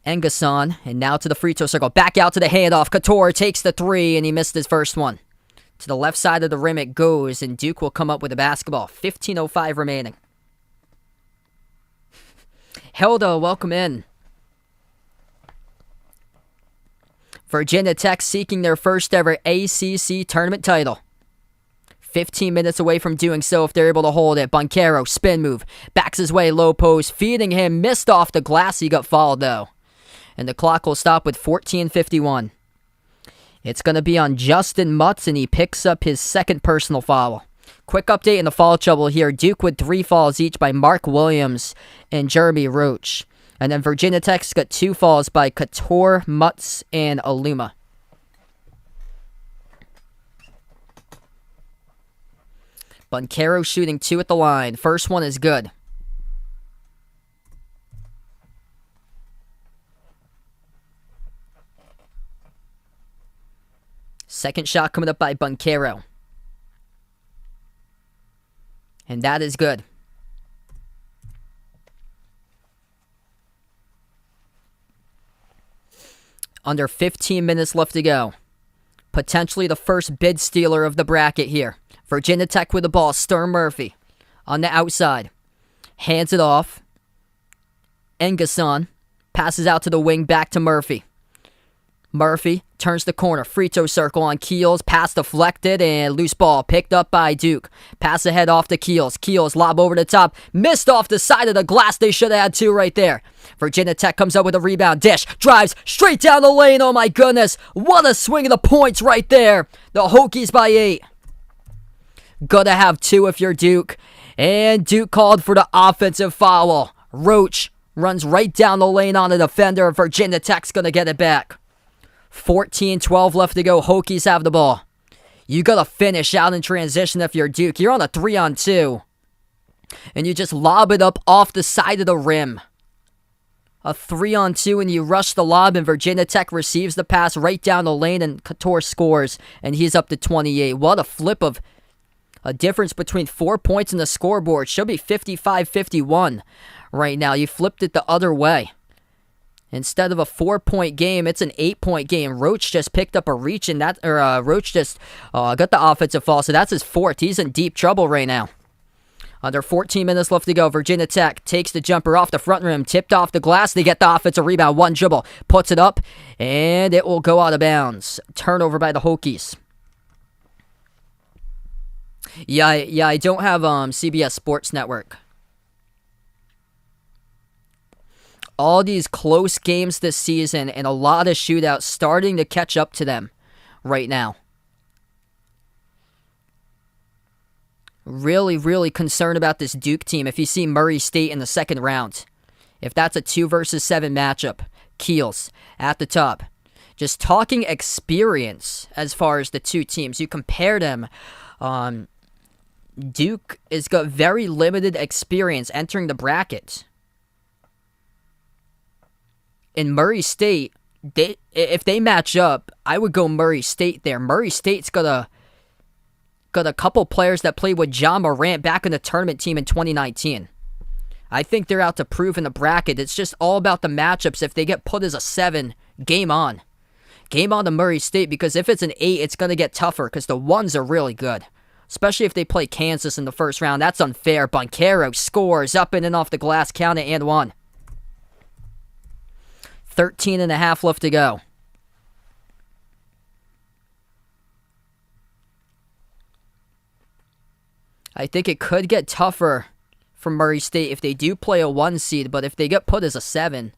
Speaker 1: Engason, and now to the free throw circle. Back out to the handoff. Couture takes the 3, and he missed his first one. To the left side of the rim it goes, and Duke will come up with a basketball. 15:05 remaining. Hilda, welcome in. Virginia Tech seeking their first ever ACC tournament title. 15 minutes away from doing so if they're able to hold it. Banchero, spin move, backs his way, low post, feeding him, missed off the glass. He got fouled though. And the clock will stop with 14:51. It's going to be on Justin Mutz, and he picks up his second personal foul. Quick update in the foul trouble here. Duke with 3 fouls each by Mark Williams and Jeremy Roach. And then Virginia Tech's got 2 fouls by Couture, Mutz, and Aluma. Banchero shooting 2 at the line. First one is good. Second shot coming up by Banchero. And that is good. Under 15 minutes left to go. Potentially the first bid stealer of the bracket here. Virginia Tech with the ball. Stern Murphy on the outside. Hands it off. Engason passes out to the wing, back to Murphy. Murphy turns the corner. Free throw circle on Keels. Pass deflected and loose ball picked up by Duke. Pass ahead off to Keels. Keels lob over the top. Missed off the side of the glass. They should have had two right there. Virginia Tech comes up with a rebound. Dish. Drives straight down the lane. Oh my goodness. What a swing of the points right there. The Hokies by 8. Gotta have 2 if you're Duke. And Duke called for the offensive foul. Roach runs right down the lane on the defender. Virginia Tech's gonna get it back. 14-12 left to go. Hokies have the ball. You gotta finish out in transition if you're Duke. You're on a 3-on-2. And you just lob it up off the side of the rim. A 3-on-2 and you rush the lob and Virginia Tech receives the pass right down the lane and Couture scores. And he's up to 28. What a flip of a difference between 4 points in the scoreboard. Should be 55-51 right now. You flipped it the other way. Instead of a 4-point game, it's an 8-point game. Roach just picked up a reach, and Roach just got the offensive foul, so that's his 4th. He's in deep trouble right now. Under 14 minutes left to go. Virginia Tech takes the jumper off the front rim, tipped off the glass. They get the offensive rebound. One dribble, puts it up, and it will go out of bounds. Turnover by the Hokies. Yeah, I don't have CBS Sports Network. All these close games this season and a lot of shootouts starting to catch up to them right now. Really, really concerned about this Duke team if you see Murray State in the second round. If that's a 2 versus 7 matchup. Keels at the top. Just talking experience as far as the two teams. You compare them. Duke has got very limited experience entering the bracket. In Murray State, if they match up, I would go Murray State there. Murray State's got a couple players that played with John Morant back in the tournament team in 2019. I think they're out to prove in the bracket. It's just all about the matchups. If they get put as a 7, game on. Game on to Murray State, because if it's an 8, it's going to get tougher because the 1s are really good. Especially if they play Kansas in the first round. That's unfair. Banchero scores up in and off the glass, count it, and 1. 13.5 left to go. I think it could get tougher for Murray State if they do play a 1 seed, but if they get put as a 7,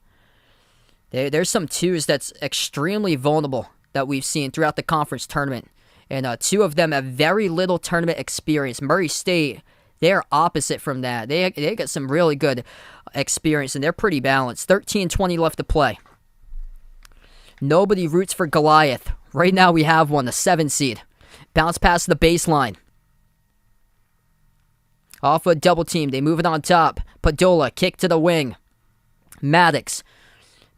Speaker 1: there's some 2s that's extremely vulnerable that we've seen throughout the conference tournament. And 2 of them have very little tournament experience. Murray State, they're opposite from that. They got some really good experience, and they're pretty balanced. 13-20 left to play. Nobody roots for Goliath. Right now we have one, the 7 seed. Bounce past the baseline. Off a double team, they move it on top. Padola, kick to the wing. Maddox.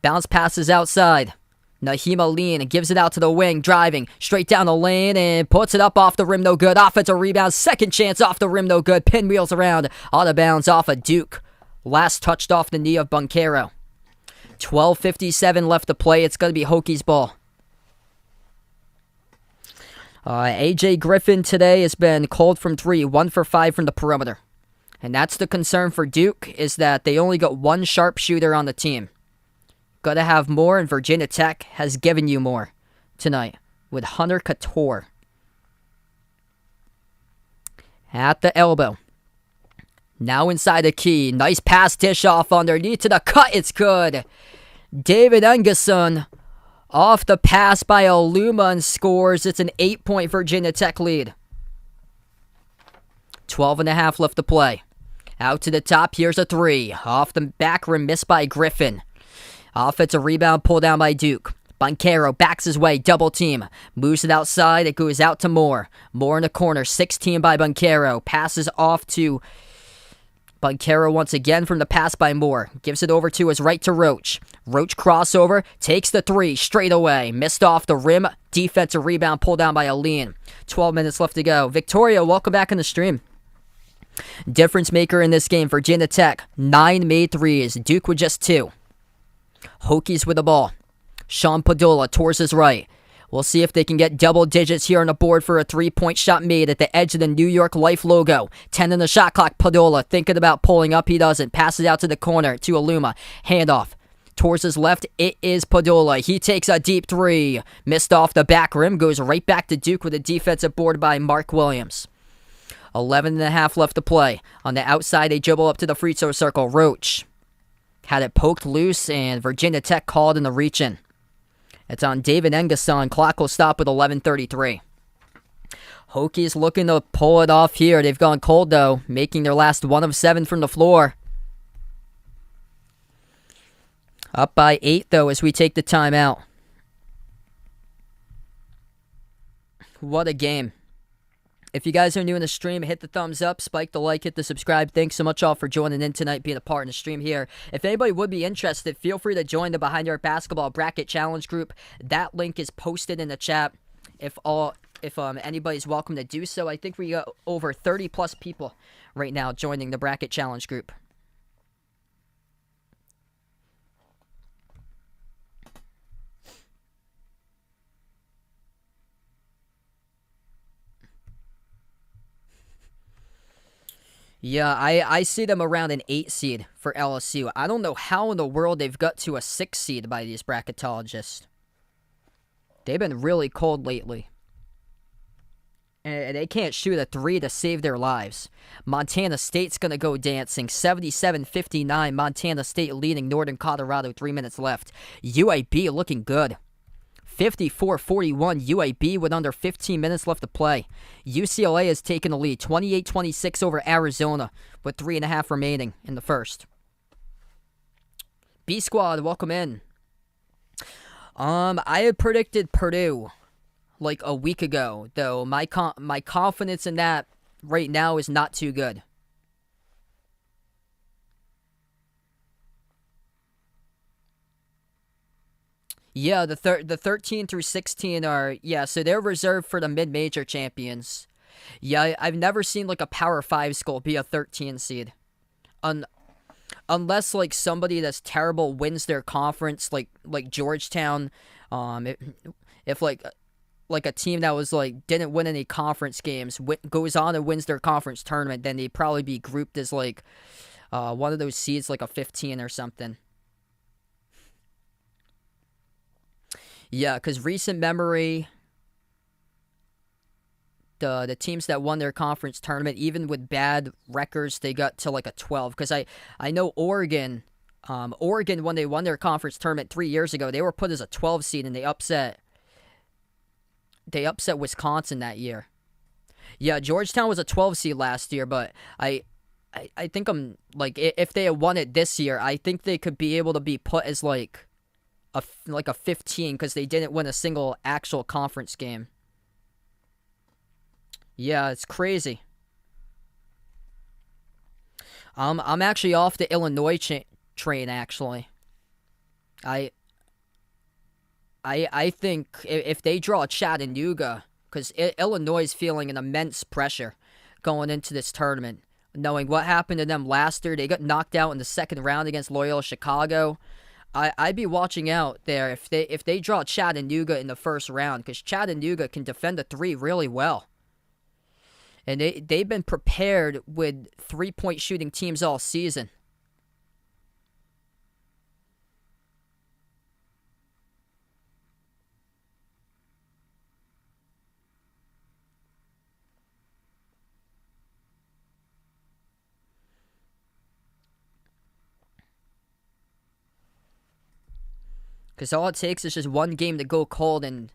Speaker 1: Bounce passes outside. Naheem Aline gives it out to the wing, driving straight down the lane and puts it up off the rim, no good. Offensive rebound, second chance off the rim, no good. Pinwheels around, out of bounds off of Duke. Last touched off the knee of Banchero. 12:57 left to play. It's going to be Hokies ball. A.J. Griffin today has been cold from 3, 1 for 5 from the perimeter. And that's the concern for Duke, is that they only got 1 sharpshooter on the team. Got to have more, and Virginia Tech has given you more tonight with Hunter Couture. At the elbow. Now inside the key. Nice pass dish off underneath to the cut. It's good. David Engerson off the pass by Aluma and scores. It's an 8-point Virginia Tech lead. 12.5 left to play. Out to the top. Here's a 3. Off the back rim. Missed by Griffin. Offensive rebound pulled down by Duke. Banchero backs his way, double team. Moves it outside, it goes out to Moore. Moore in the corner, 16 by Banchero. Passes off to Banchero once again from the pass by Moore. Gives it over to his right to Roach. Roach crossover, takes the 3 straight away. Missed off the rim. Defensive rebound pulled down by Aline. 12 minutes left to go. Victoria, welcome back in the stream. Difference maker in this game, Virginia Tech. 9 made threes. Duke with just 2. Hokies with the ball. Sean Padola towards his right. We'll see if they can get double digits here on the board for a 3-point shot made at the edge of the New York Life logo. 10 in the shot clock. Padola thinking about pulling up. He doesn't. Passes out to the corner to Aluma. Handoff Towards his left, it is Padula. He takes a deep three. Missed off the back rim. Goes right back to Duke with a defensive board by Mark Williams. 11.5 left to play. On the outside, they dribble up to the free throw circle. Roach had it poked loose, and Virginia Tech called in the reach-in. It's on David Engesson. Clock will stop with 11:33. Hokies looking to pull it off here. They've gone cold, though, making their last 1 of 7 from the floor. Up by 8, though, as we take the timeout. What a game. If you guys are new in the stream, hit the thumbs up, spike the like, hit the subscribe. Thanks so much all for joining in tonight, being a part in the stream here. If anybody would be interested, feel free to join the Behind Your Basketball Bracket Challenge group. That link is posted in the chat. If anybody's welcome to do so. I think we got over 30 plus people right now joining the Bracket Challenge group. Yeah, I see them around an 8 seed for LSU. I don't know how in the world they've got to a 6 seed by these bracketologists. They've been really cold lately. And they can't shoot a 3 to save their lives. Montana State's going to go dancing. 77-59, Montana State leading Northern Colorado, 3 minutes left. UAB looking good. 54-41, UAB with under 15 minutes left to play. UCLA has taken the lead, 28-26 over Arizona, with 3.5 remaining in the first. B-Squad, welcome in. I had predicted Purdue like a week ago, though my confidence in that right now is not too good. Yeah, the 13 through 16 are, so they're reserved for the mid-major champions. Yeah, I've never seen like a Power 5 school be a 13 seed. Unless like somebody that's terrible wins their conference, like Georgetown, if like a team that was like didn't win any conference games goes on and wins their conference tournament, then they'd probably be grouped as like one of those seeds, like a 15 or something. Yeah, because recent memory, the teams that won their conference tournament, even with bad records, they got to like a 12. Because I know Oregon, when they won their conference tournament 3 years ago, they were put as a 12 seed and they upset Wisconsin that year. Yeah, Georgetown was a 12 seed last year, but I think if they had won it this year, I think they could be able to be put as like a 15 because they didn't win a single actual conference game. Yeah, it's crazy. I'm actually off the Illinois train, actually. I think if they draw Chattanooga, because Illinois is feeling an immense pressure going into this tournament, knowing what happened to them last year. They got knocked out in the second round against Loyola Chicago. I'd be watching out there if they draw Chattanooga in the first round, because Chattanooga can defend the 3 really well. And they've been prepared with 3-point shooting teams all season. Because all it takes is just one game to go cold, and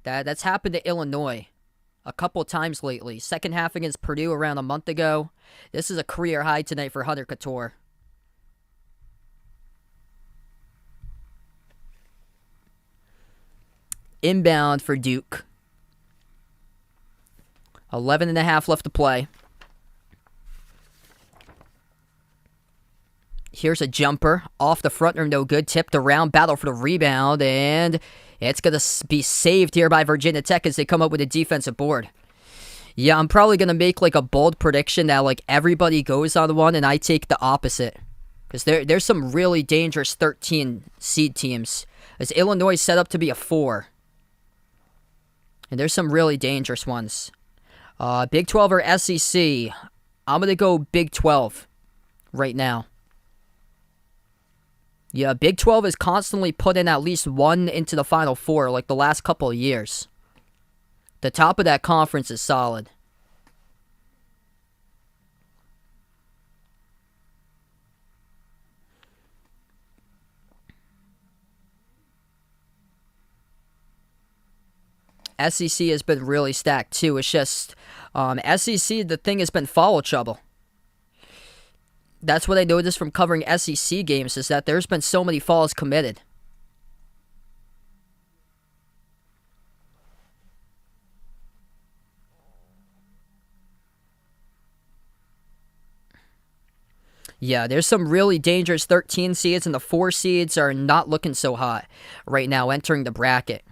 Speaker 1: that's happened to Illinois a couple times lately. Second half against Purdue around a month ago. This is a career high tonight for Hunter Couture. Inbound for Duke. 11.5 left to play. Here's a jumper off the front rim, no good. Tipped around, battle for the rebound, and it's going to be saved here by Virginia Tech as they come up with a defensive board. Yeah, I'm probably going to make like a bold prediction that like everybody goes on one and I take the opposite. Because there's some really dangerous 13 seed teams. As Illinois is set up to be a 4. And there's some really dangerous ones. Big 12 or SEC. I'm going to go Big 12 right now. Yeah, Big 12 is constantly putting at least one into the Final Four, like the last couple of years. The top of that conference is solid. SEC has been really stacked too. It's just SEC, the thing has been foul trouble. That's what I noticed from covering SEC games, is that there's been so many fouls committed. Yeah, there's some really dangerous 13 seeds, and the 4 seeds are not looking so hot right now entering the bracket.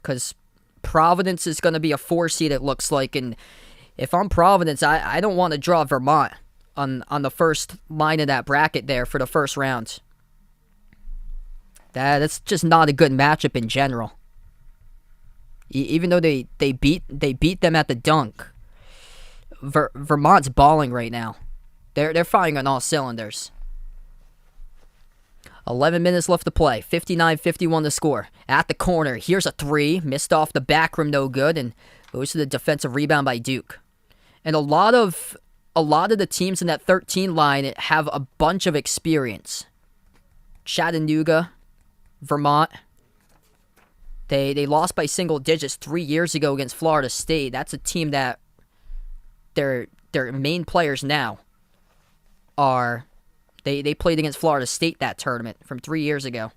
Speaker 1: Because Providence is going to be a 4 seed, it looks like, and if I'm Providence, I don't want to draw Vermont on the first line of that bracket there for the first round. That's just not a good matchup in general. Even though they beat them at the dunk, Vermont's balling right now. They're firing on all cylinders. 11 minutes left to play. 59-51 to score. At the corner, here's a 3. Missed off the back rim, no good, and goes to the defensive rebound by Duke. And a lot of the teams in that 13 line have a bunch of experience. Chattanooga, Vermont. They lost by single digits 3 years ago against Florida State. That's a team that their main players now are... They played against Florida State that tournament from 3 years ago.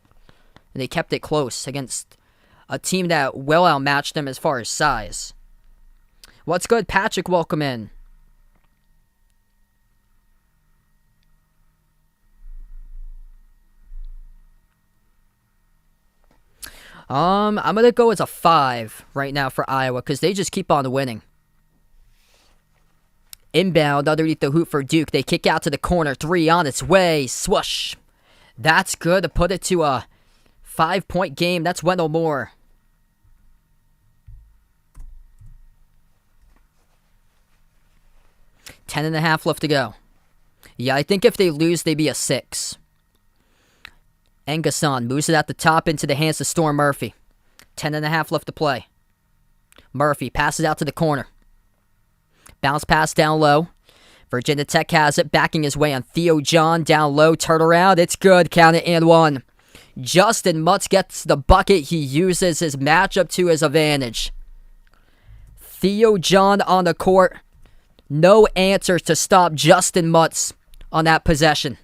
Speaker 1: And they kept it close against a team that well outmatched them as far as size. What's good, Patrick? Welcome in. I'm going to go as a 5 right now for Iowa because they just keep on winning. Inbound underneath the hoop for Duke. They kick out to the corner. 3 on its way. Swoosh. That's good to put it to a 5-point game. That's Wendell Moore. Ten and a half left to go. Yeah, I think if they lose, they'd be a 6. Engason moves it at the top into the hands of Storm Murphy. 10 and a half left to play. Murphy passes out to the corner. Bounce pass down low. Virginia Tech has it, backing his way on Theo John. Down low, turn around. It's good. Count it and 1. Justin Mutz gets the bucket. He uses his matchup to his advantage. Theo John on the court. No answers to stop Justin Mutz on that possession.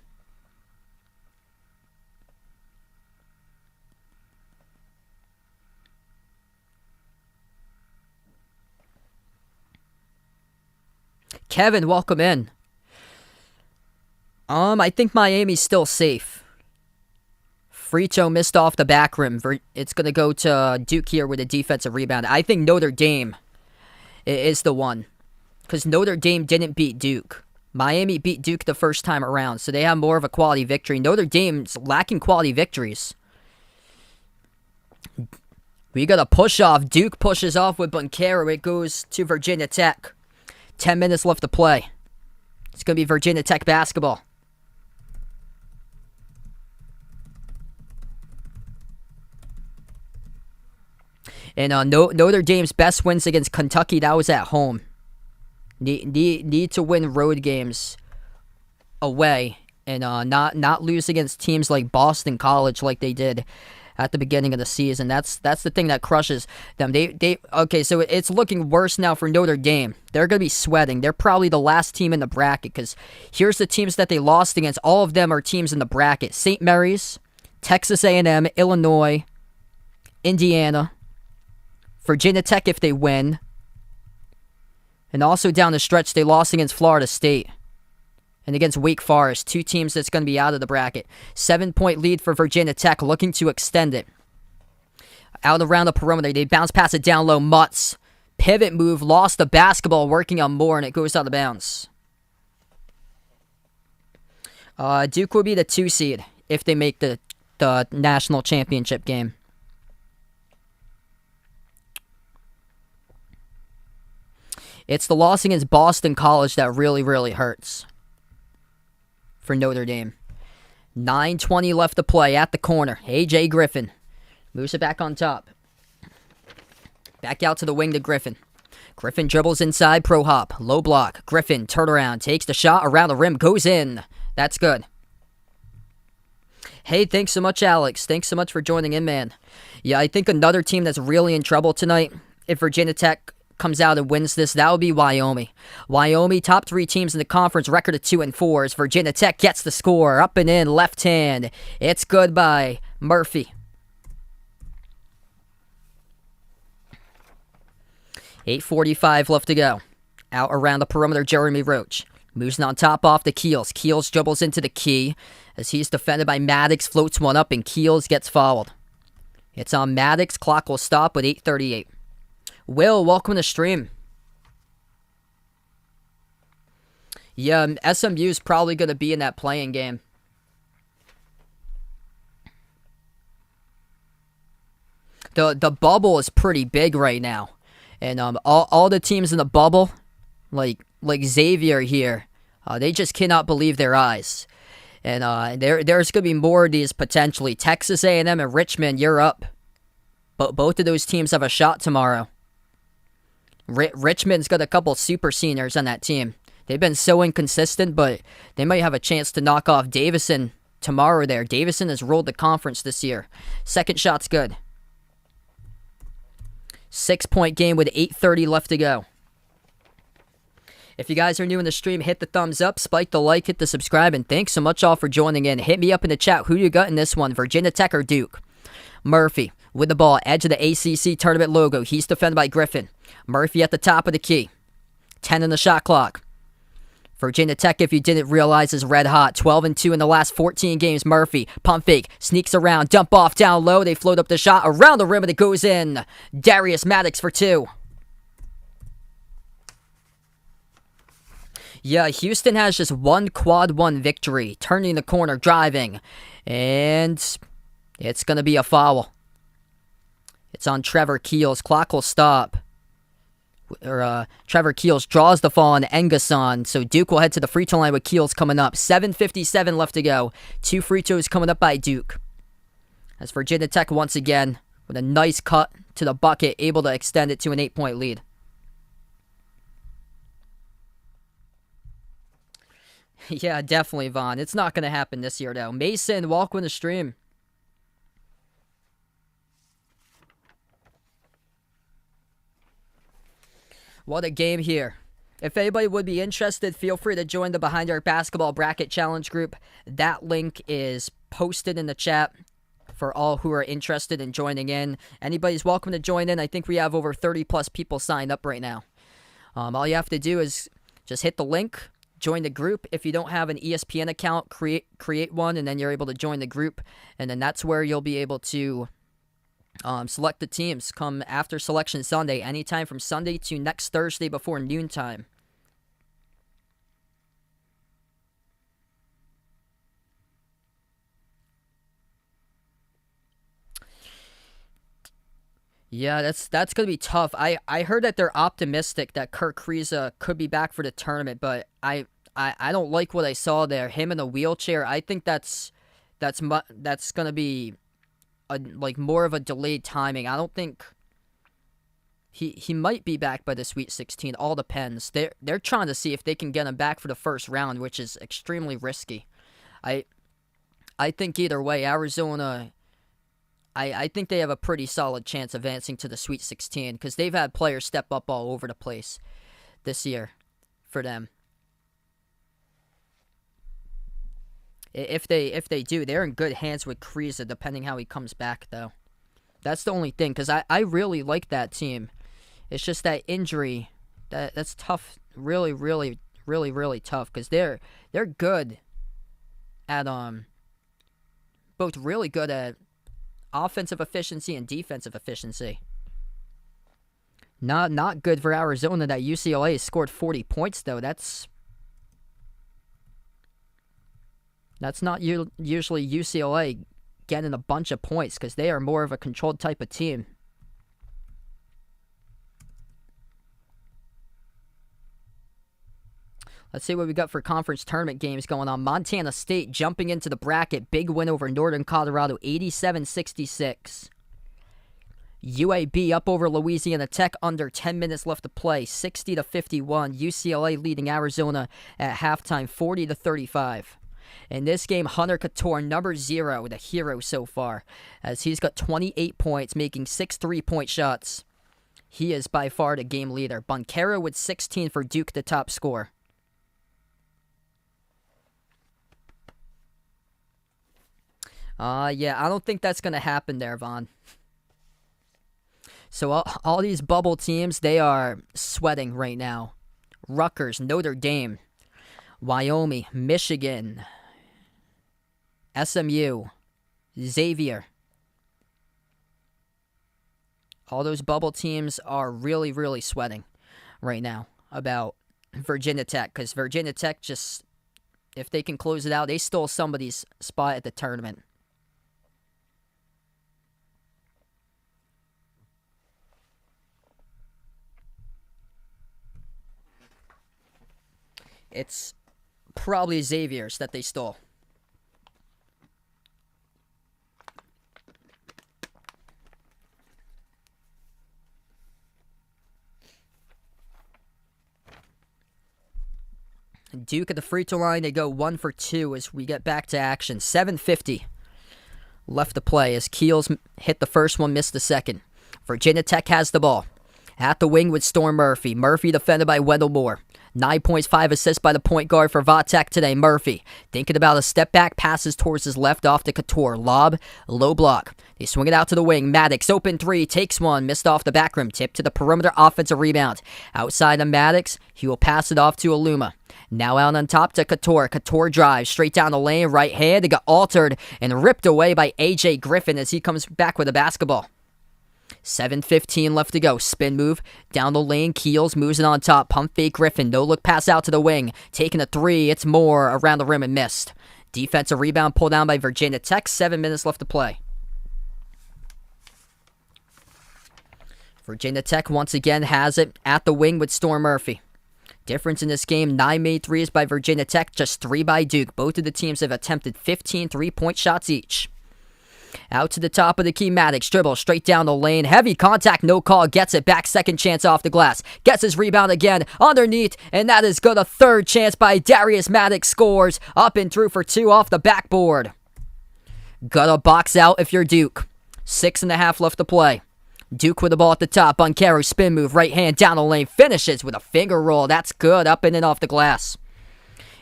Speaker 1: Kevin, welcome in. I think Miami's still safe. Frito missed off the back rim. It's going to go to Duke here with a defensive rebound. I think Notre Dame is the one. Because Notre Dame didn't beat Duke. Miami beat Duke the first time around, so they have more of a quality victory. Notre Dame's lacking quality victories. We got a push-off. Duke pushes off with Bunkero. It goes to Virginia Tech. 10 minutes left to play. It's going to be Virginia Tech basketball. And Notre Dame's best wins against Kentucky, that was at home. Need to win road games away and not lose against teams like Boston College like they did at the beginning of the season. That's the thing that crushes them. Okay, so it's looking worse now for Notre Dame. They're going to be sweating. They're probably the last team in the bracket because here's the teams that they lost against. All of them are teams in the bracket. St. Mary's, Texas A&M, Illinois, Indiana, Virginia Tech if they win. And also down the stretch, they lost against Florida State. And against Wake Forest, 2 teams that's going to be out of the bracket. 7-point lead for Virginia Tech, looking to extend it. Out around the perimeter, they bounce pass it down low. Mutz, pivot move, lost the basketball, working on Moore, and it goes out of bounds. Duke will be the 2 seed if they make the national championship game. It's the loss against Boston College that really, really hurts for Notre Dame. 9:20 left to play at the corner. A.J. Griffin moves it back on top. Back out to the wing to Griffin. Griffin dribbles inside, pro hop, low block. Griffin, turnaround, takes the shot around the rim, goes in. That's good. Hey, thanks so much, Alex. Thanks so much for joining in, man. Yeah, I think another team that's really in trouble tonight, if Virginia Tech comes out and wins this, that would be Wyoming. Wyoming, top 3 teams in the conference, record of 2-4. As Virginia Tech gets the score, up and in, left hand. It's good by Murphy. 8:45 left to go. Out around the perimeter, Jeremy Roach. Moves it on top off the Keels. Keels dribbles into the key as he's defended by Maddox, floats one up, and Keels gets fouled. It's on Maddox. Clock will stop with 8:38. Will, welcome to the stream. Yeah, SMU's probably going to be in that playing game. The bubble is pretty big right now. And all the teams in the bubble, like Xavier here, they just cannot believe their eyes. And there's going to be more of these potentially. Texas A&M and Richmond, you're up. But both of those teams have a shot tomorrow. Richmond's got a couple super seniors on that team. They've been so inconsistent, but they might have a chance to knock off Davison tomorrow there. Davison has ruled the conference this year. Second shot's good. 6-point game with 8:30 left to go. If you guys are new in the stream, hit the thumbs up, spike the like, hit the subscribe, and thanks so much all for joining in. Hit me up in the chat. Who you got in this one, Virginia Tech or Duke? Murphy with the ball, edge of the ACC tournament logo. He's defended by Griffin. Murphy at the top of the key. 10 in the shot clock. Virginia Tech, if you didn't realize, is red hot. 12-2 in the last 14 games. Murphy, pump fake, sneaks around, dump off down low. They float up the shot around the rim and it goes in. Darius Maddox for 2. Yeah, Houston has just one quad 1 victory. Turning the corner, driving. And it's going to be a foul. It's on Trevor Keels. Clock will stop. Trevor Keels draws the fall on Engason. So Duke will head to the free throw line with Keels coming up. 7:57 left to go. 2 free throws coming up by Duke. As Virginia Tech once again, with a nice cut to the bucket, able to extend it to an 8-point lead. Yeah, definitely, Vaughn. It's not going to happen this year, though. Mason, welcome to the stream. What a game here. If anybody would be interested, feel free to join the Behind Our Basketball Bracket Challenge group. That link is posted in the chat for all who are interested in joining in. Anybody's welcome to join in. I think we have over 30-plus people signed up right now. All you have to do is just hit the link, join the group. If you don't have an ESPN account, create one, and then you're able to join the group. And then that's where you'll be able to select the teams come after Selection Sunday, anytime from Sunday to next Thursday before noontime. Yeah, that's going to be tough. I heard that they're optimistic that Kirk Kriisa could be back for the tournament, but I don't like what I saw there. Him in a wheelchair. I think that's going to be more of a delayed timing. I don't think he might be back by the Sweet 16. All depends. They're trying to see if they can get him back for the first round, which is extremely risky. I think either way, Arizona, I think they have a pretty solid chance of advancing to the Sweet 16 because they've had players step up all over the place this year for them. If they do, they're in good hands with Kriisa, depending how he comes back, though. That's the only thing, because I really like that team. It's just that injury, that's tough, really, really, really, really tough, because they're good at, both really good at offensive efficiency and defensive efficiency. Not good for Arizona that UCLA scored 40 points, though. That's not usually UCLA getting a bunch of points because they are more of a controlled type of team. Let's see what we got for conference tournament games going on. Montana State jumping into the bracket. Big win over Northern Colorado, 87-66. UAB up over Louisiana Tech under 10 minutes left to play, 60-51. UCLA leading Arizona at halftime, 40-35. In this game, Hunter Couture, number 0, the hero so far, as he's got 28 points, making 6 3-point shots. He is by far the game leader. Boncaro with 16 for Duke, the top scorer. Yeah, I don't think that's going to happen there, Vaughn. So all these bubble teams, they are sweating right now. Rutgers, Notre Dame, Wyoming, Michigan, SMU, Xavier. All those bubble teams are really, really sweating right now about Virginia Tech. Because Virginia Tech just, if they can close it out, they stole somebody's spot at the tournament. It's probably Xavier's that they stole. Duke at the free throw line, they go 1 for 2 as we get back to action. 7:50 left to play as Keels hit the first one, missed the second. Virginia Tech has the ball. At the wing with Storm Murphy. Murphy defended by Wendell Moore. 9 points, 5 assists by the point guard for Vatek today. Murphy thinking about a step back, passes towards his left off to Couture. Lob, low block. They swing it out to the wing. Maddox, open 3, takes one, missed off the back rim. Tip to the perimeter, offensive rebound. Outside of Maddox, he will pass it off to Aluma. Now out on top to Couture. Couture drives straight down the lane, right hand. It got altered and ripped away by A.J. Griffin as he comes back with a basketball. 7:15 left to go. Spin move. Down the lane. Keels moves it on top. Pump fake Griffin. No look pass out to the wing. Taking a 3. It's Moore around the rim and missed. Defensive rebound pulled down by Virginia Tech. 7 minutes left to play. Virginia Tech once again has it at the wing with Storm Murphy. Difference in this game, 9 made threes by Virginia Tech, just 3 by Duke. Both of the teams have attempted 15 3-point shots each. Out to the top of the key, Maddox dribble straight down the lane. Heavy contact, no call, gets it back. Second chance off the glass. Gets his rebound again underneath, and that is good. A third chance by Darius Maddox scores. Up and through for 2 off the backboard. Gotta box out if you're Duke. 6.5 left to play. Duke with the ball at the top. Boncaro spin move, right hand down the lane. Finishes with a finger roll. That's good. Up and in off the glass.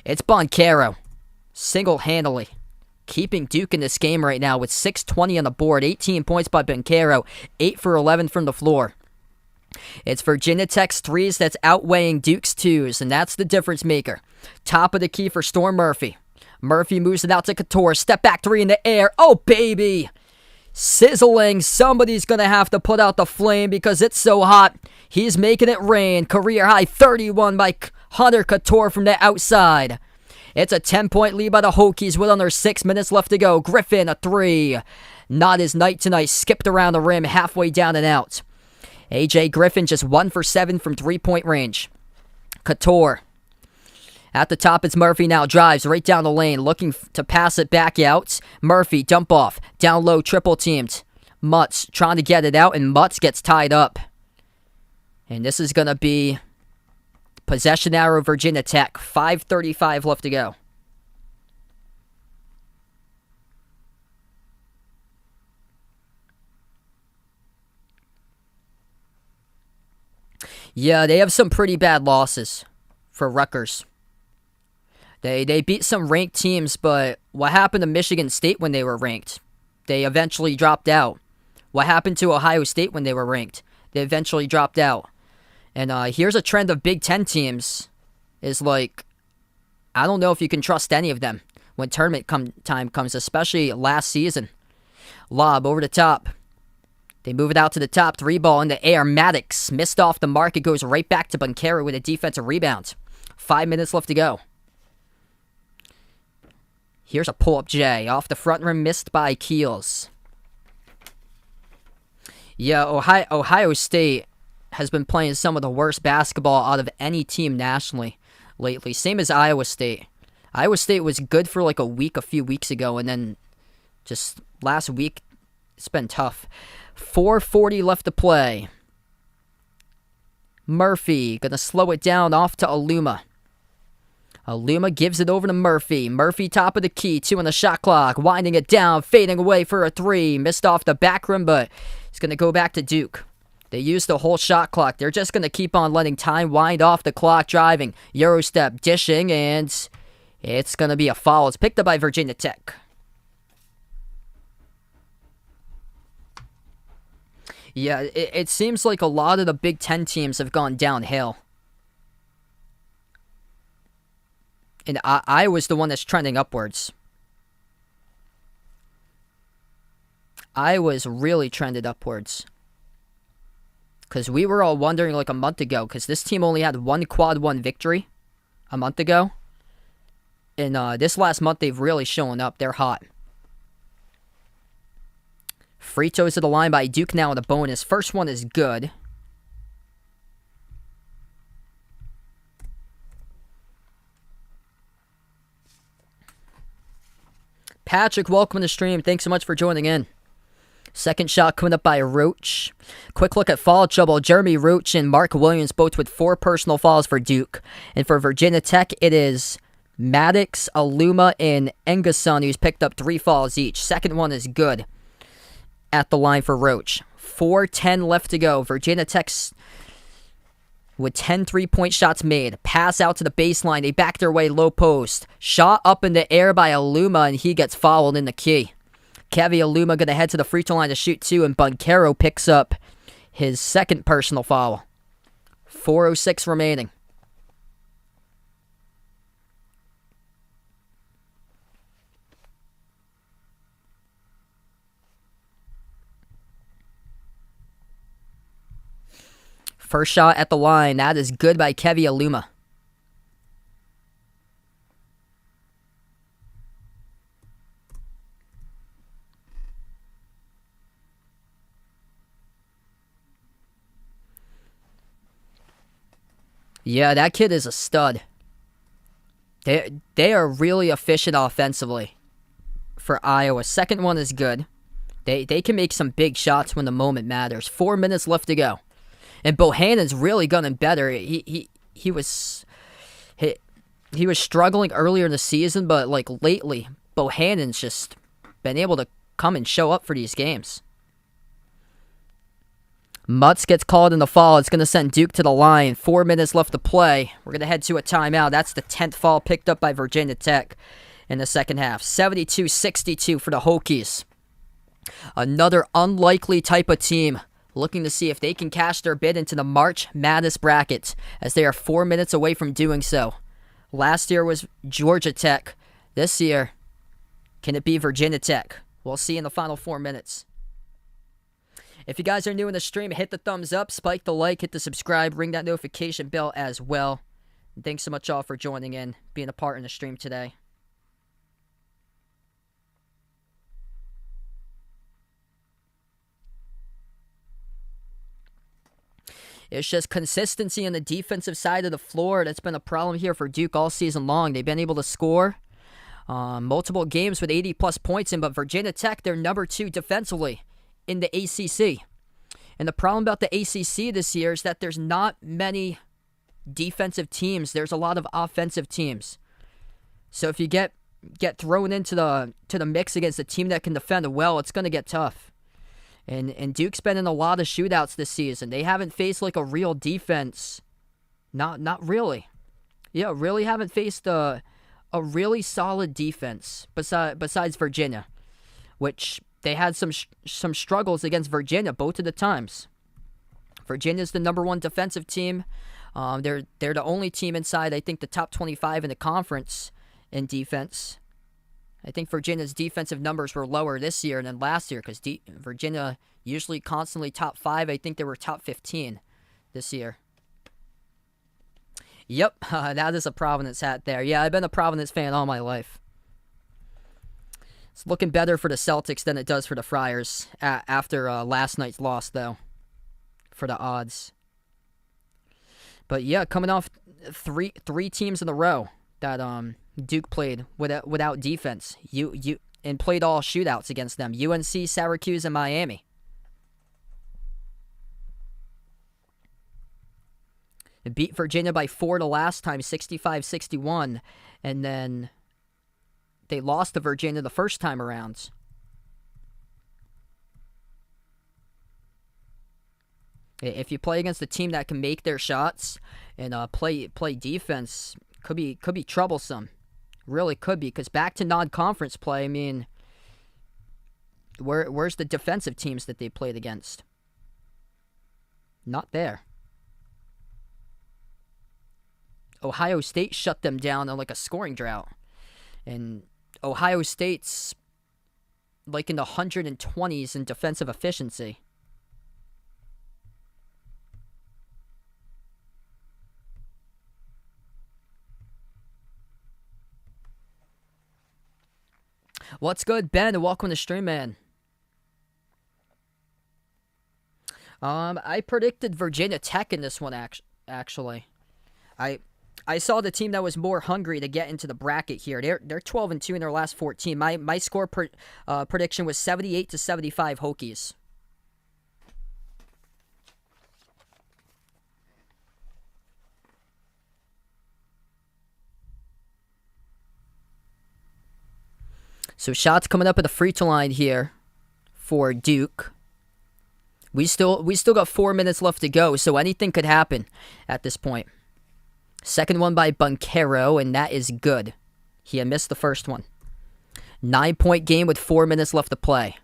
Speaker 1: It's Boncaro. Single-handedly keeping Duke in this game right now with 6:20 on the board. 18 points by Boncaro. 8 for 11 from the floor. It's Virginia Tech's 3s that's outweighing Duke's 2s, and that's the difference maker. Top of the key for Storm Murphy. Murphy moves it out to Couture. Step back 3 in the air. Oh, baby. Sizzling. Somebody's going to have to put out the flame because it's so hot. He's making it rain. Career high 31 by Hunter Couture from the outside. It's a 10-point lead by the Hokies with under 6 minutes left to go. Griffin, a 3. Not his night tonight. Skipped around the rim halfway down and out. A.J. Griffin just 1 for 7 from 3-point range. Couture. At the top, it's Murphy now. Drives right down the lane. Looking to pass it back out. Murphy, dump off. Down low, triple teamed. Mutz trying to get it out, and Mutz gets tied up. And this is going to be possession arrow Virginia Tech. 5:35 left to go. Yeah, they have some pretty bad losses for Rutgers. They beat some ranked teams, but what happened to Michigan State when they were ranked? They eventually dropped out. What happened to Ohio State when they were ranked? They eventually dropped out. And here's a trend of Big Ten teams. Is like, I don't know if you can trust any of them when tournament time comes, especially last season. Lob over the top. They move it out to the top. 3 ball in the air. Maddox missed off the mark. It goes right back to Boncaro with a defensive rebound. 5 minutes left to go. Here's a pull-up J. Off the front rim, missed by Keels. Yeah, Ohio State has been playing some of the worst basketball out of any team nationally lately. Same as Iowa State. Iowa State was good for like a few weeks ago, and then just last week, it's been tough. 4:40 left to play. Murphy gonna slow it down off to Aluma. Aluma gives it over to Murphy. Murphy top of the key, 2 on the shot clock, winding it down, fading away for a 3. Missed off the back rim, but it's gonna go back to Duke. They used the whole shot clock. They're just gonna keep on letting time wind off the clock, driving, Euro step, dishing, and it's gonna be a foul. It's picked up by Virginia Tech. Yeah, it seems like a lot of the Big Ten teams have gone downhill. And Iowa's the one that's trending upwards. Iowa's really trended upwards. Because we were all wondering like a month ago, because this team only had one quad 1 victory a month ago. And this last month, they've really shown up. They're hot. Free throws to the line by Duke now with a bonus. First one is good. Patrick, welcome to the stream. Thanks so much for joining in. Second shot coming up by Roach. Quick look at foul trouble. Jeremy Roach and Mark Williams both with 4 personal fouls for Duke. And for Virginia Tech, it is Maddox, Aluma, and Engason who's picked up 3 fouls each. Second one is good at the line for Roach. 4:10 left to go. Virginia Tech's with 10 3-point shots made. Pass out to the baseline. They back their way low post. Shot up in the air by Aluma, and he gets fouled in the key. Kevy Aluma going to head to the free throw line to shoot 2, and Bunkero picks up his second personal foul. 4:06 remaining. First shot at the line. That is good by Kevy Aluma. Yeah, that kid is a stud. They are really efficient offensively for Iowa. Second one is good. They can make some big shots when the moment matters. 4 minutes left to go. And Bohannon's really gotten better. He was struggling earlier in the season, but like lately, Bohannon's just been able to come and show up for these games. Mutz gets called in the foul. It's going to send Duke to the line. 4 minutes left to play. We're going to head to a timeout. That's the 10th foul picked up by Virginia Tech in the second half. 72-62 for the Hokies. Another unlikely type of team looking to see if they can cash their bid into the March Madness bracket, as they are 4 minutes away from doing so. Last year was Georgia Tech. This year, can it be Virginia Tech? We'll see in the final 4 minutes. If you guys are new in the stream, hit the thumbs up, spike the like, hit the subscribe, ring that notification bell as well. And thanks so much all for joining in, being a part in the stream today. It's just consistency on the defensive side of the floor that's been a problem here for Duke all season long. They've been able to score multiple games with 80-plus points in, but Virginia Tech, they're number 2 defensively in the ACC. And the problem about the ACC this year is that there's not many defensive teams. There's a lot of offensive teams. So if you get thrown into the mix against a team that can defend well, it's going to get tough. And Duke's been in a lot of shootouts this season. They haven't faced like a real defense. Not really. Yeah, really haven't faced a really solid defense besides Virginia, which they had some struggles against Virginia both of the times. Virginia's the number 1 defensive team. They're the only team inside, I think, the top 25 in the conference in defense. I think Virginia's defensive numbers were lower this year than last year because Virginia usually constantly top 5. I think they were top 15 this year. Yep, that is a Providence hat there. Yeah, I've been a Providence fan all my life. It's looking better for the Celtics than it does for the Friars after last night's loss, though, for the odds. But yeah, coming off three teams in a row that Duke played without defense. And played all shootouts against them. UNC, Syracuse, and Miami. It beat Virginia by 4 the last time, 65-61. And then they lost to Virginia the first time around. If you play against a team that can make their shots and play defense, could be troublesome. Really could be, because back to non-conference play, I mean, where's the defensive teams that they played against? Not there. Ohio State shut them down on like a scoring drought. And Ohio State's like in the 120s in defensive efficiency. What's good, Ben? Welcome to stream, man. I predicted Virginia Tech in this one, actually. I saw the team that was more hungry to get into the bracket here. They're 12-2 in their last 14. My score prediction was 78-75 Hokies. So shots coming up at the free throw line here for Duke. We still got 4 minutes left to go, so anything could happen at this point. Second one by Banchero, and that is good. He had missed the first one. 9-point game with 4 minutes left to play.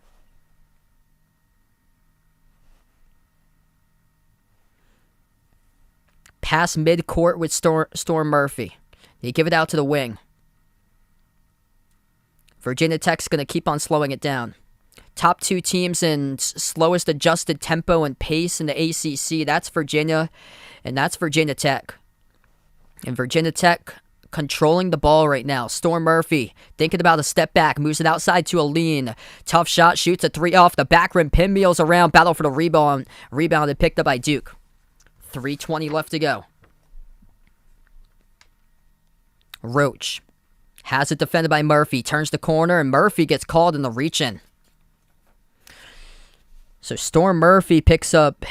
Speaker 1: Pass mid-court with Storm Murphy. They give it out to the wing. Virginia Tech's going to keep on slowing it down. Top two teams in slowest adjusted tempo and pace in the ACC. That's Virginia, and that's Virginia Tech. And Virginia Tech controlling the ball right now. Storm Murphy thinking about a step back. Moves it outside to a lean. Tough shot. Shoots a three off the back rim. Pinwheels around. Battle for the rebound. Rebounded. Picked up by Duke. 3:20 left to go. Roach has it defended by Murphy. Turns the corner, and Murphy gets called in the reach-in. So Storm Murphy picks up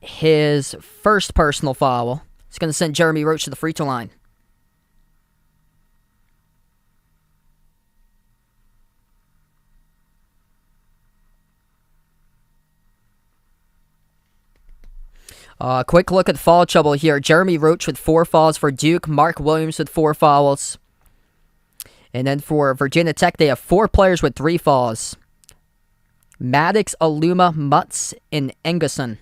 Speaker 1: his first personal foul. It's going to send Jeremy Roach to the free throw line. Quick look at foul trouble here. Jeremy Roach with 4 fouls for Duke. Mark Williams with 4 fouls. And then for Virginia Tech, they have 4 players with 3 fouls. Maddox, Aluma, Mutz, and Engerson.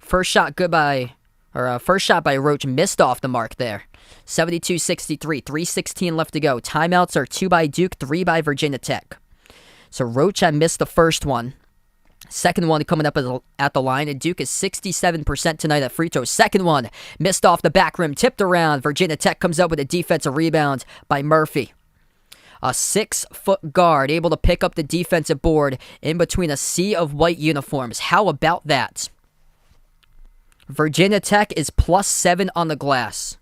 Speaker 1: First shot by Roach missed off the mark there. 72-63, 3:16 left to go. Timeouts are 2 by Duke, 3 by Virginia Tech. So Roach had missed the first one. Second one coming up at the line, and Duke is 67% tonight at free throws. Second one missed off the back rim, tipped around. Virginia Tech comes up with a defensive rebound by Murphy. A 6-foot guard able to pick up the defensive board in between a sea of white uniforms. How about that? Virginia Tech is +7 on the glass.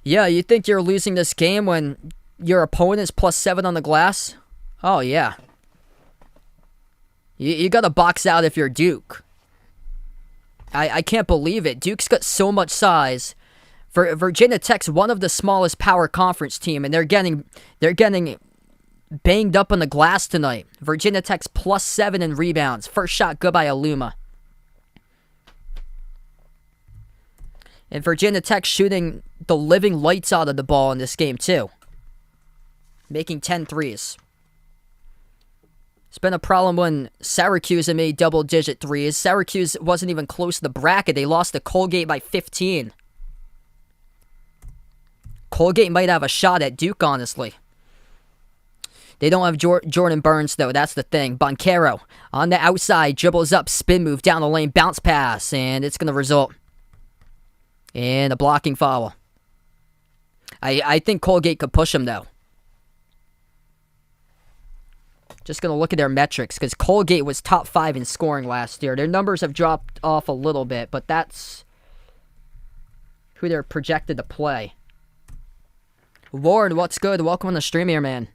Speaker 1: Yeah, you think you're losing this game when your opponent is +7 on the glass? Oh, yeah. You got to box out if you're Duke. I can't believe it. Duke's got so much size. Virginia Tech's one of the smallest power conference team, and they're getting banged up on the glass tonight. Virginia Tech's +7 in rebounds. First shot good by Aluma. And Virginia Tech shooting the living lights out of the ball in this game too. Making 10 threes. It's been a problem when Syracuse had made double-digit threes. Syracuse wasn't even close to the bracket. They lost to Colgate by 15. Colgate might have a shot at Duke, honestly. They don't have Jordan Burns, though. That's the thing. Banchero on the outside, dribbles up, spin move down the lane, bounce pass, and it's going to result in a blocking foul. I think Colgate could push him, though. Just going to look at their metrics because Colgate was top 5 in scoring last year. Their numbers have dropped off a little bit, but that's who they're projected to play. Lord, what's good? Welcome on the stream here, man.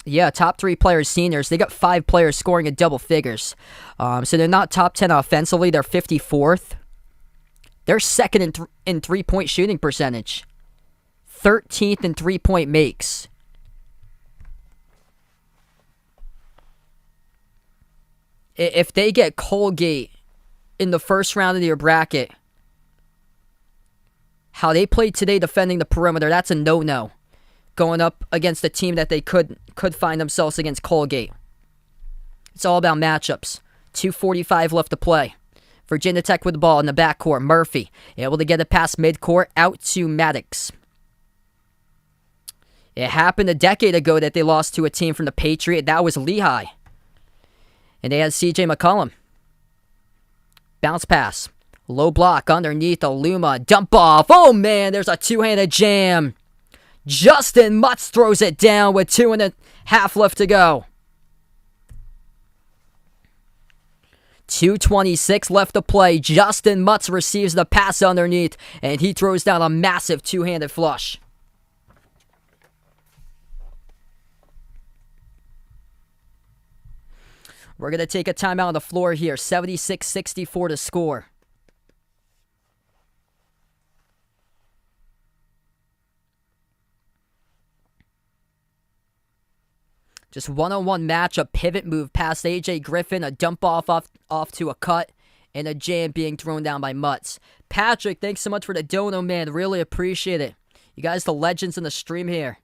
Speaker 1: Yeah, top 3 players, seniors. They got 5 players scoring in double figures. So they're not top 10 offensively. They're 54th. They're second in three-point shooting percentage. 13th in three-point makes. If they get Colgate in the first round of your bracket, how they played today defending the perimeter, that's a no-no. Going up against a team that they could find themselves against Colgate. It's all about matchups. 2:45 left to play. Virginia Tech with the ball in the backcourt. Murphy able to get it past midcourt out to Maddox. It happened a decade ago that they lost to a team from the Patriot. That was Lehigh. And they had C.J. McCollum. Bounce pass. Low block underneath Aluma. Dump off. Oh man, there's a two-handed jam. Justin Mutz throws it down with 2.5 left to go. 2:26 left to play. Justin Mutz receives the pass underneath, and he throws down a massive two-handed flush. We're going to take a timeout on the floor here. 76-64 to score. Just one-on-one matchup, pivot move past A.J. Griffin, a dump off to a cut, and a jam being thrown down by Mutz. Patrick, thanks so much for the dono, man. Really appreciate it. You guys, the legends in the stream here.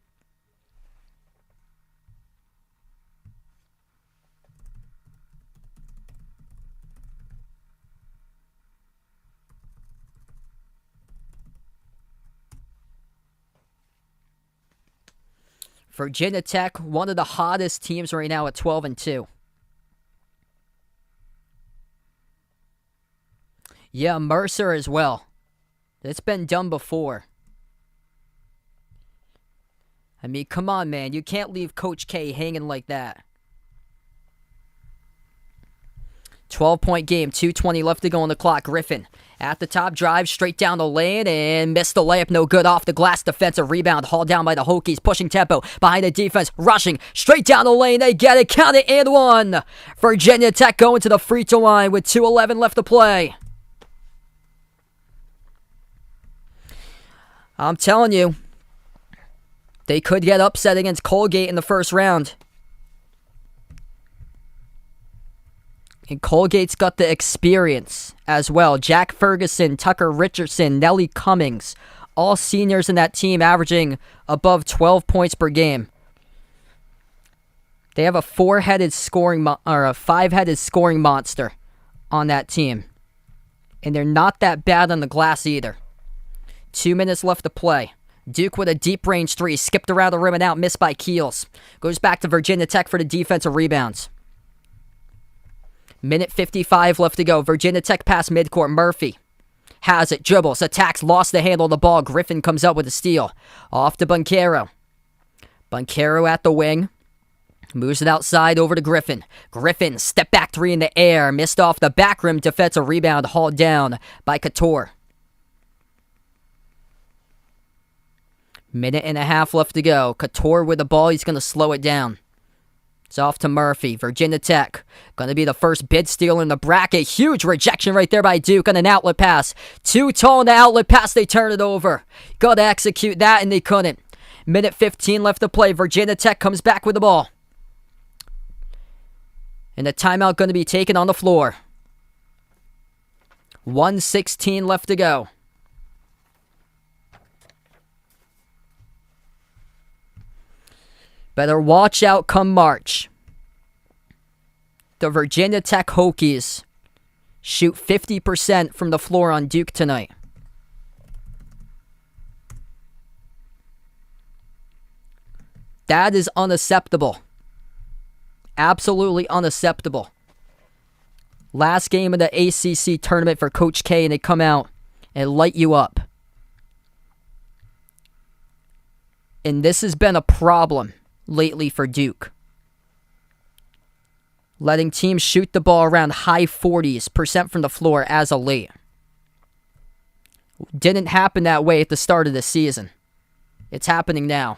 Speaker 1: Virginia Tech, one of the hottest teams right now at 12-2. Yeah, Mercer as well. It's been done before. I mean, come on, man. You can't leave Coach K hanging like that. 12-point game, 2:20 left to go on the clock. Griffin at the top, drive straight down the lane and missed the layup. No good. Off the glass, defensive rebound. Hauled down by the Hokies. Pushing tempo behind the defense. Rushing straight down the lane. They get it. Count it and one. Virginia Tech going to the free throw line with 2:11 left to play. I'm telling you, they could get upset against Colgate in the first round. And Colgate's got the experience as well. Jack Ferguson, Tucker Richardson, Nellie Cummings, all seniors in that team averaging above 12 points per game. They have a five-headed scoring monster on that team. And they're not that bad on the glass either. 2 minutes left to play. Duke with a deep range three, skipped around the rim and out, missed by Keels. Goes back to Virginia Tech for the defensive rebounds. Minute 55 left to go. Virginia Tech pass midcourt. Murphy has it, dribbles, attacks, lost the handle of the ball. Griffin comes up with a steal. Off to Bunkero. Bunkero at the wing. Moves it outside over to Griffin. Griffin, step back three in the air. Missed off the back rim. Defensive rebound hauled down by Couture. Minute and a half left to go. Couture with the ball. He's going to slow it down. It's off to Murphy. Virginia Tech going to be the first bid steal in the bracket. Huge rejection right there by Duke on an outlet pass. Too tall in the outlet pass. They turn it over. Got to execute that, and they couldn't. Minute 15 left to play. Virginia Tech comes back with the ball. And the timeout going to be taken on the floor. 1:16 left to go. Better watch out come March. The Virginia Tech Hokies shoot 50% from the floor on Duke tonight. That is unacceptable. Absolutely unacceptable. Last game of the ACC tournament for Coach K, and they come out and light you up. And this has been a problem lately for Duke. Letting teams shoot the ball around high 40% from the floor as of late. Didn't happen that way at the start of the season. It's happening now.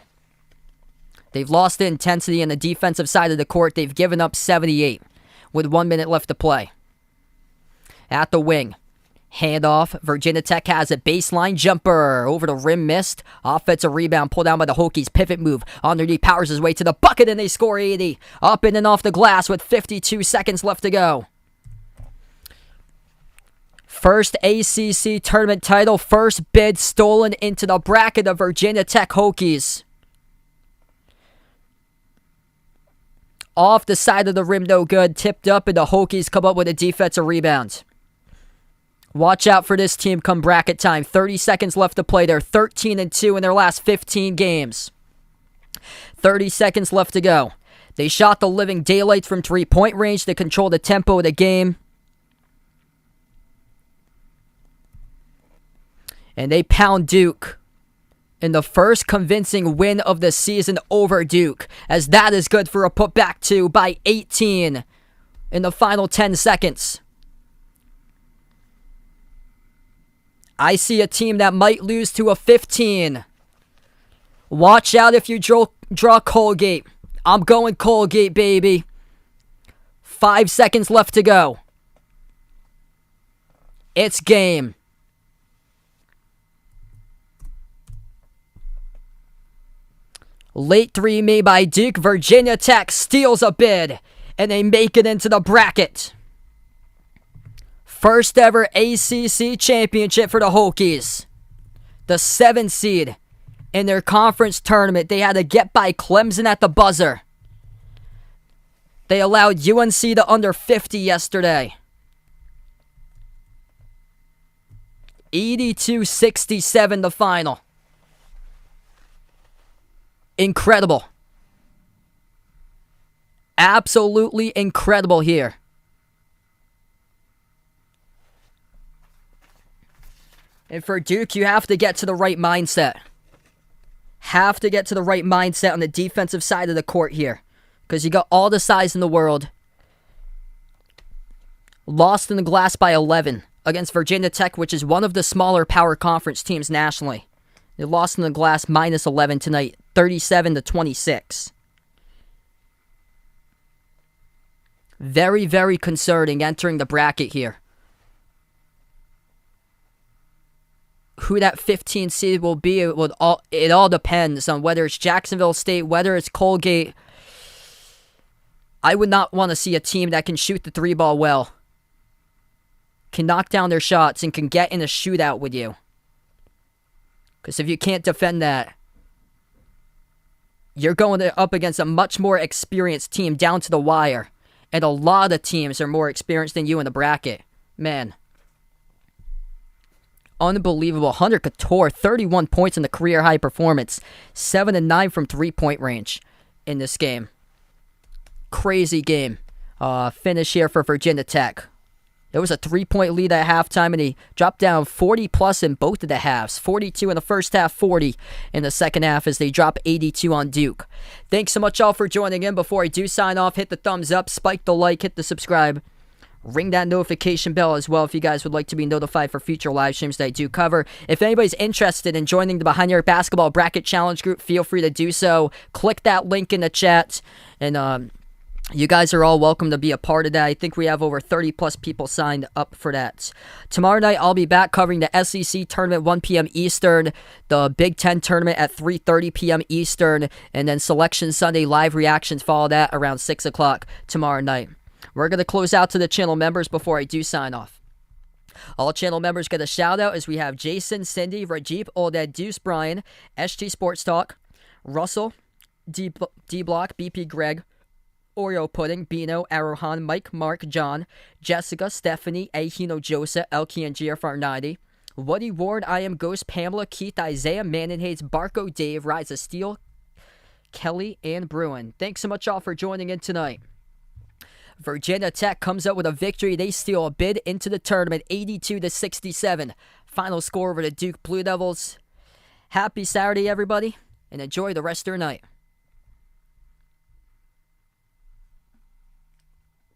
Speaker 1: They've lost the intensity on the defensive side of the court. They've given up 78 with 1 minute left to play. At the wing. Handoff. Virginia Tech has a baseline jumper. Over the rim, missed. Offensive rebound pulled down by the Hokies. Pivot move. Underneath, powers his way to the bucket, and they score 80. Up in and off the glass with 52 seconds left to go. First ACC tournament title. First bid stolen into the bracket of Virginia Tech Hokies. Off the side of the rim, no good. Tipped up, and the Hokies come up with a defensive rebound. Watch out for this team come bracket time. 30 seconds left to play. They're 13-2 in their last 15 games. 30 seconds left to go. They shot the living daylights from three-point range to control the tempo of the game. And they pound Duke in the first convincing win of the season over Duke, as that is good for a putback two by 18 in the final 10 seconds. I see a team that might lose to a 15. Watch out if you draw Colgate. I'm going Colgate, baby. 5 seconds left to go. It's game. Late three made by Duke. Virginia Tech steals a bid, and they make it into the bracket. First ever ACC championship for the Hokies. The 7th seed in their conference tournament. They had to get by Clemson at the buzzer. They allowed UNC to under 50 yesterday. 82-67 the final. Incredible. Absolutely incredible here. And for Duke, you have to get to the right mindset. Have to get to the right mindset on the defensive side of the court here. Because you got all the size in the world. Lost in the glass by 11 against Virginia Tech, which is one of the smaller power conference teams nationally. They lost in the glass minus 11 tonight, 37-26. Very, very concerning entering the bracket here. Who that 15 seed will be, it all depends on whether it's Jacksonville State, whether it's Colgate. I would not want to see a team that can shoot the three ball well, can knock down their shots, and can get in a shootout with you. Because if you can't defend that, you're going up against a much more experienced team down to the wire. And a lot of teams are more experienced than you in the bracket. Man. Unbelievable. Hunter Couture, 31 points in the career high performance. 7-9 from three-point range in this game. Crazy game. Finish here for Virginia Tech. There was a 3-point lead at halftime, and he dropped down 40-plus in both of the halves. 42 in the first half, 40 in the second half as they drop 82 on Duke. Thanks so much all for joining in. Before I do sign off, hit the thumbs up, spike the like, hit the subscribe. Ring that notification bell as well if you guys would like to be notified for future live streams that I do cover. If anybody's interested in joining the Behind Your Basketball Bracket Challenge group, feel free to do so. Click that link in the chat, and you guys are all welcome to be a part of that. I think we have over 30-plus people signed up for that. Tomorrow night, I'll be back covering the SEC tournament, 1 p.m. Eastern, the Big Ten tournament at 3:30 p.m. Eastern, and then Selection Sunday live reactions follow that around 6 o'clock tomorrow night. We're going to close out to the channel members before I do sign off. All channel members get a shout out as we have Jason, Cindy, Rajeep, Oldad, Deuce, Brian, SG Sports Talk, Russell, D-Block, BP Greg, Oreo Pudding, Bino, Arohan, Mike, Mark, John, Jessica, Stephanie, Ahino, Joseph, Elkie, and GFR90, Woody, Ward, I Am Ghost, Pamela, Keith, Isaiah, Manon Hayes, Barco, Dave, Rise of Steel, Kelly, and Bruin. Thanks so much all for joining in tonight. Virginia Tech comes up with a victory. They steal a bid into the tournament, 82-67. Final score over the Duke Blue Devils. Happy Saturday, everybody, and enjoy the rest of your night.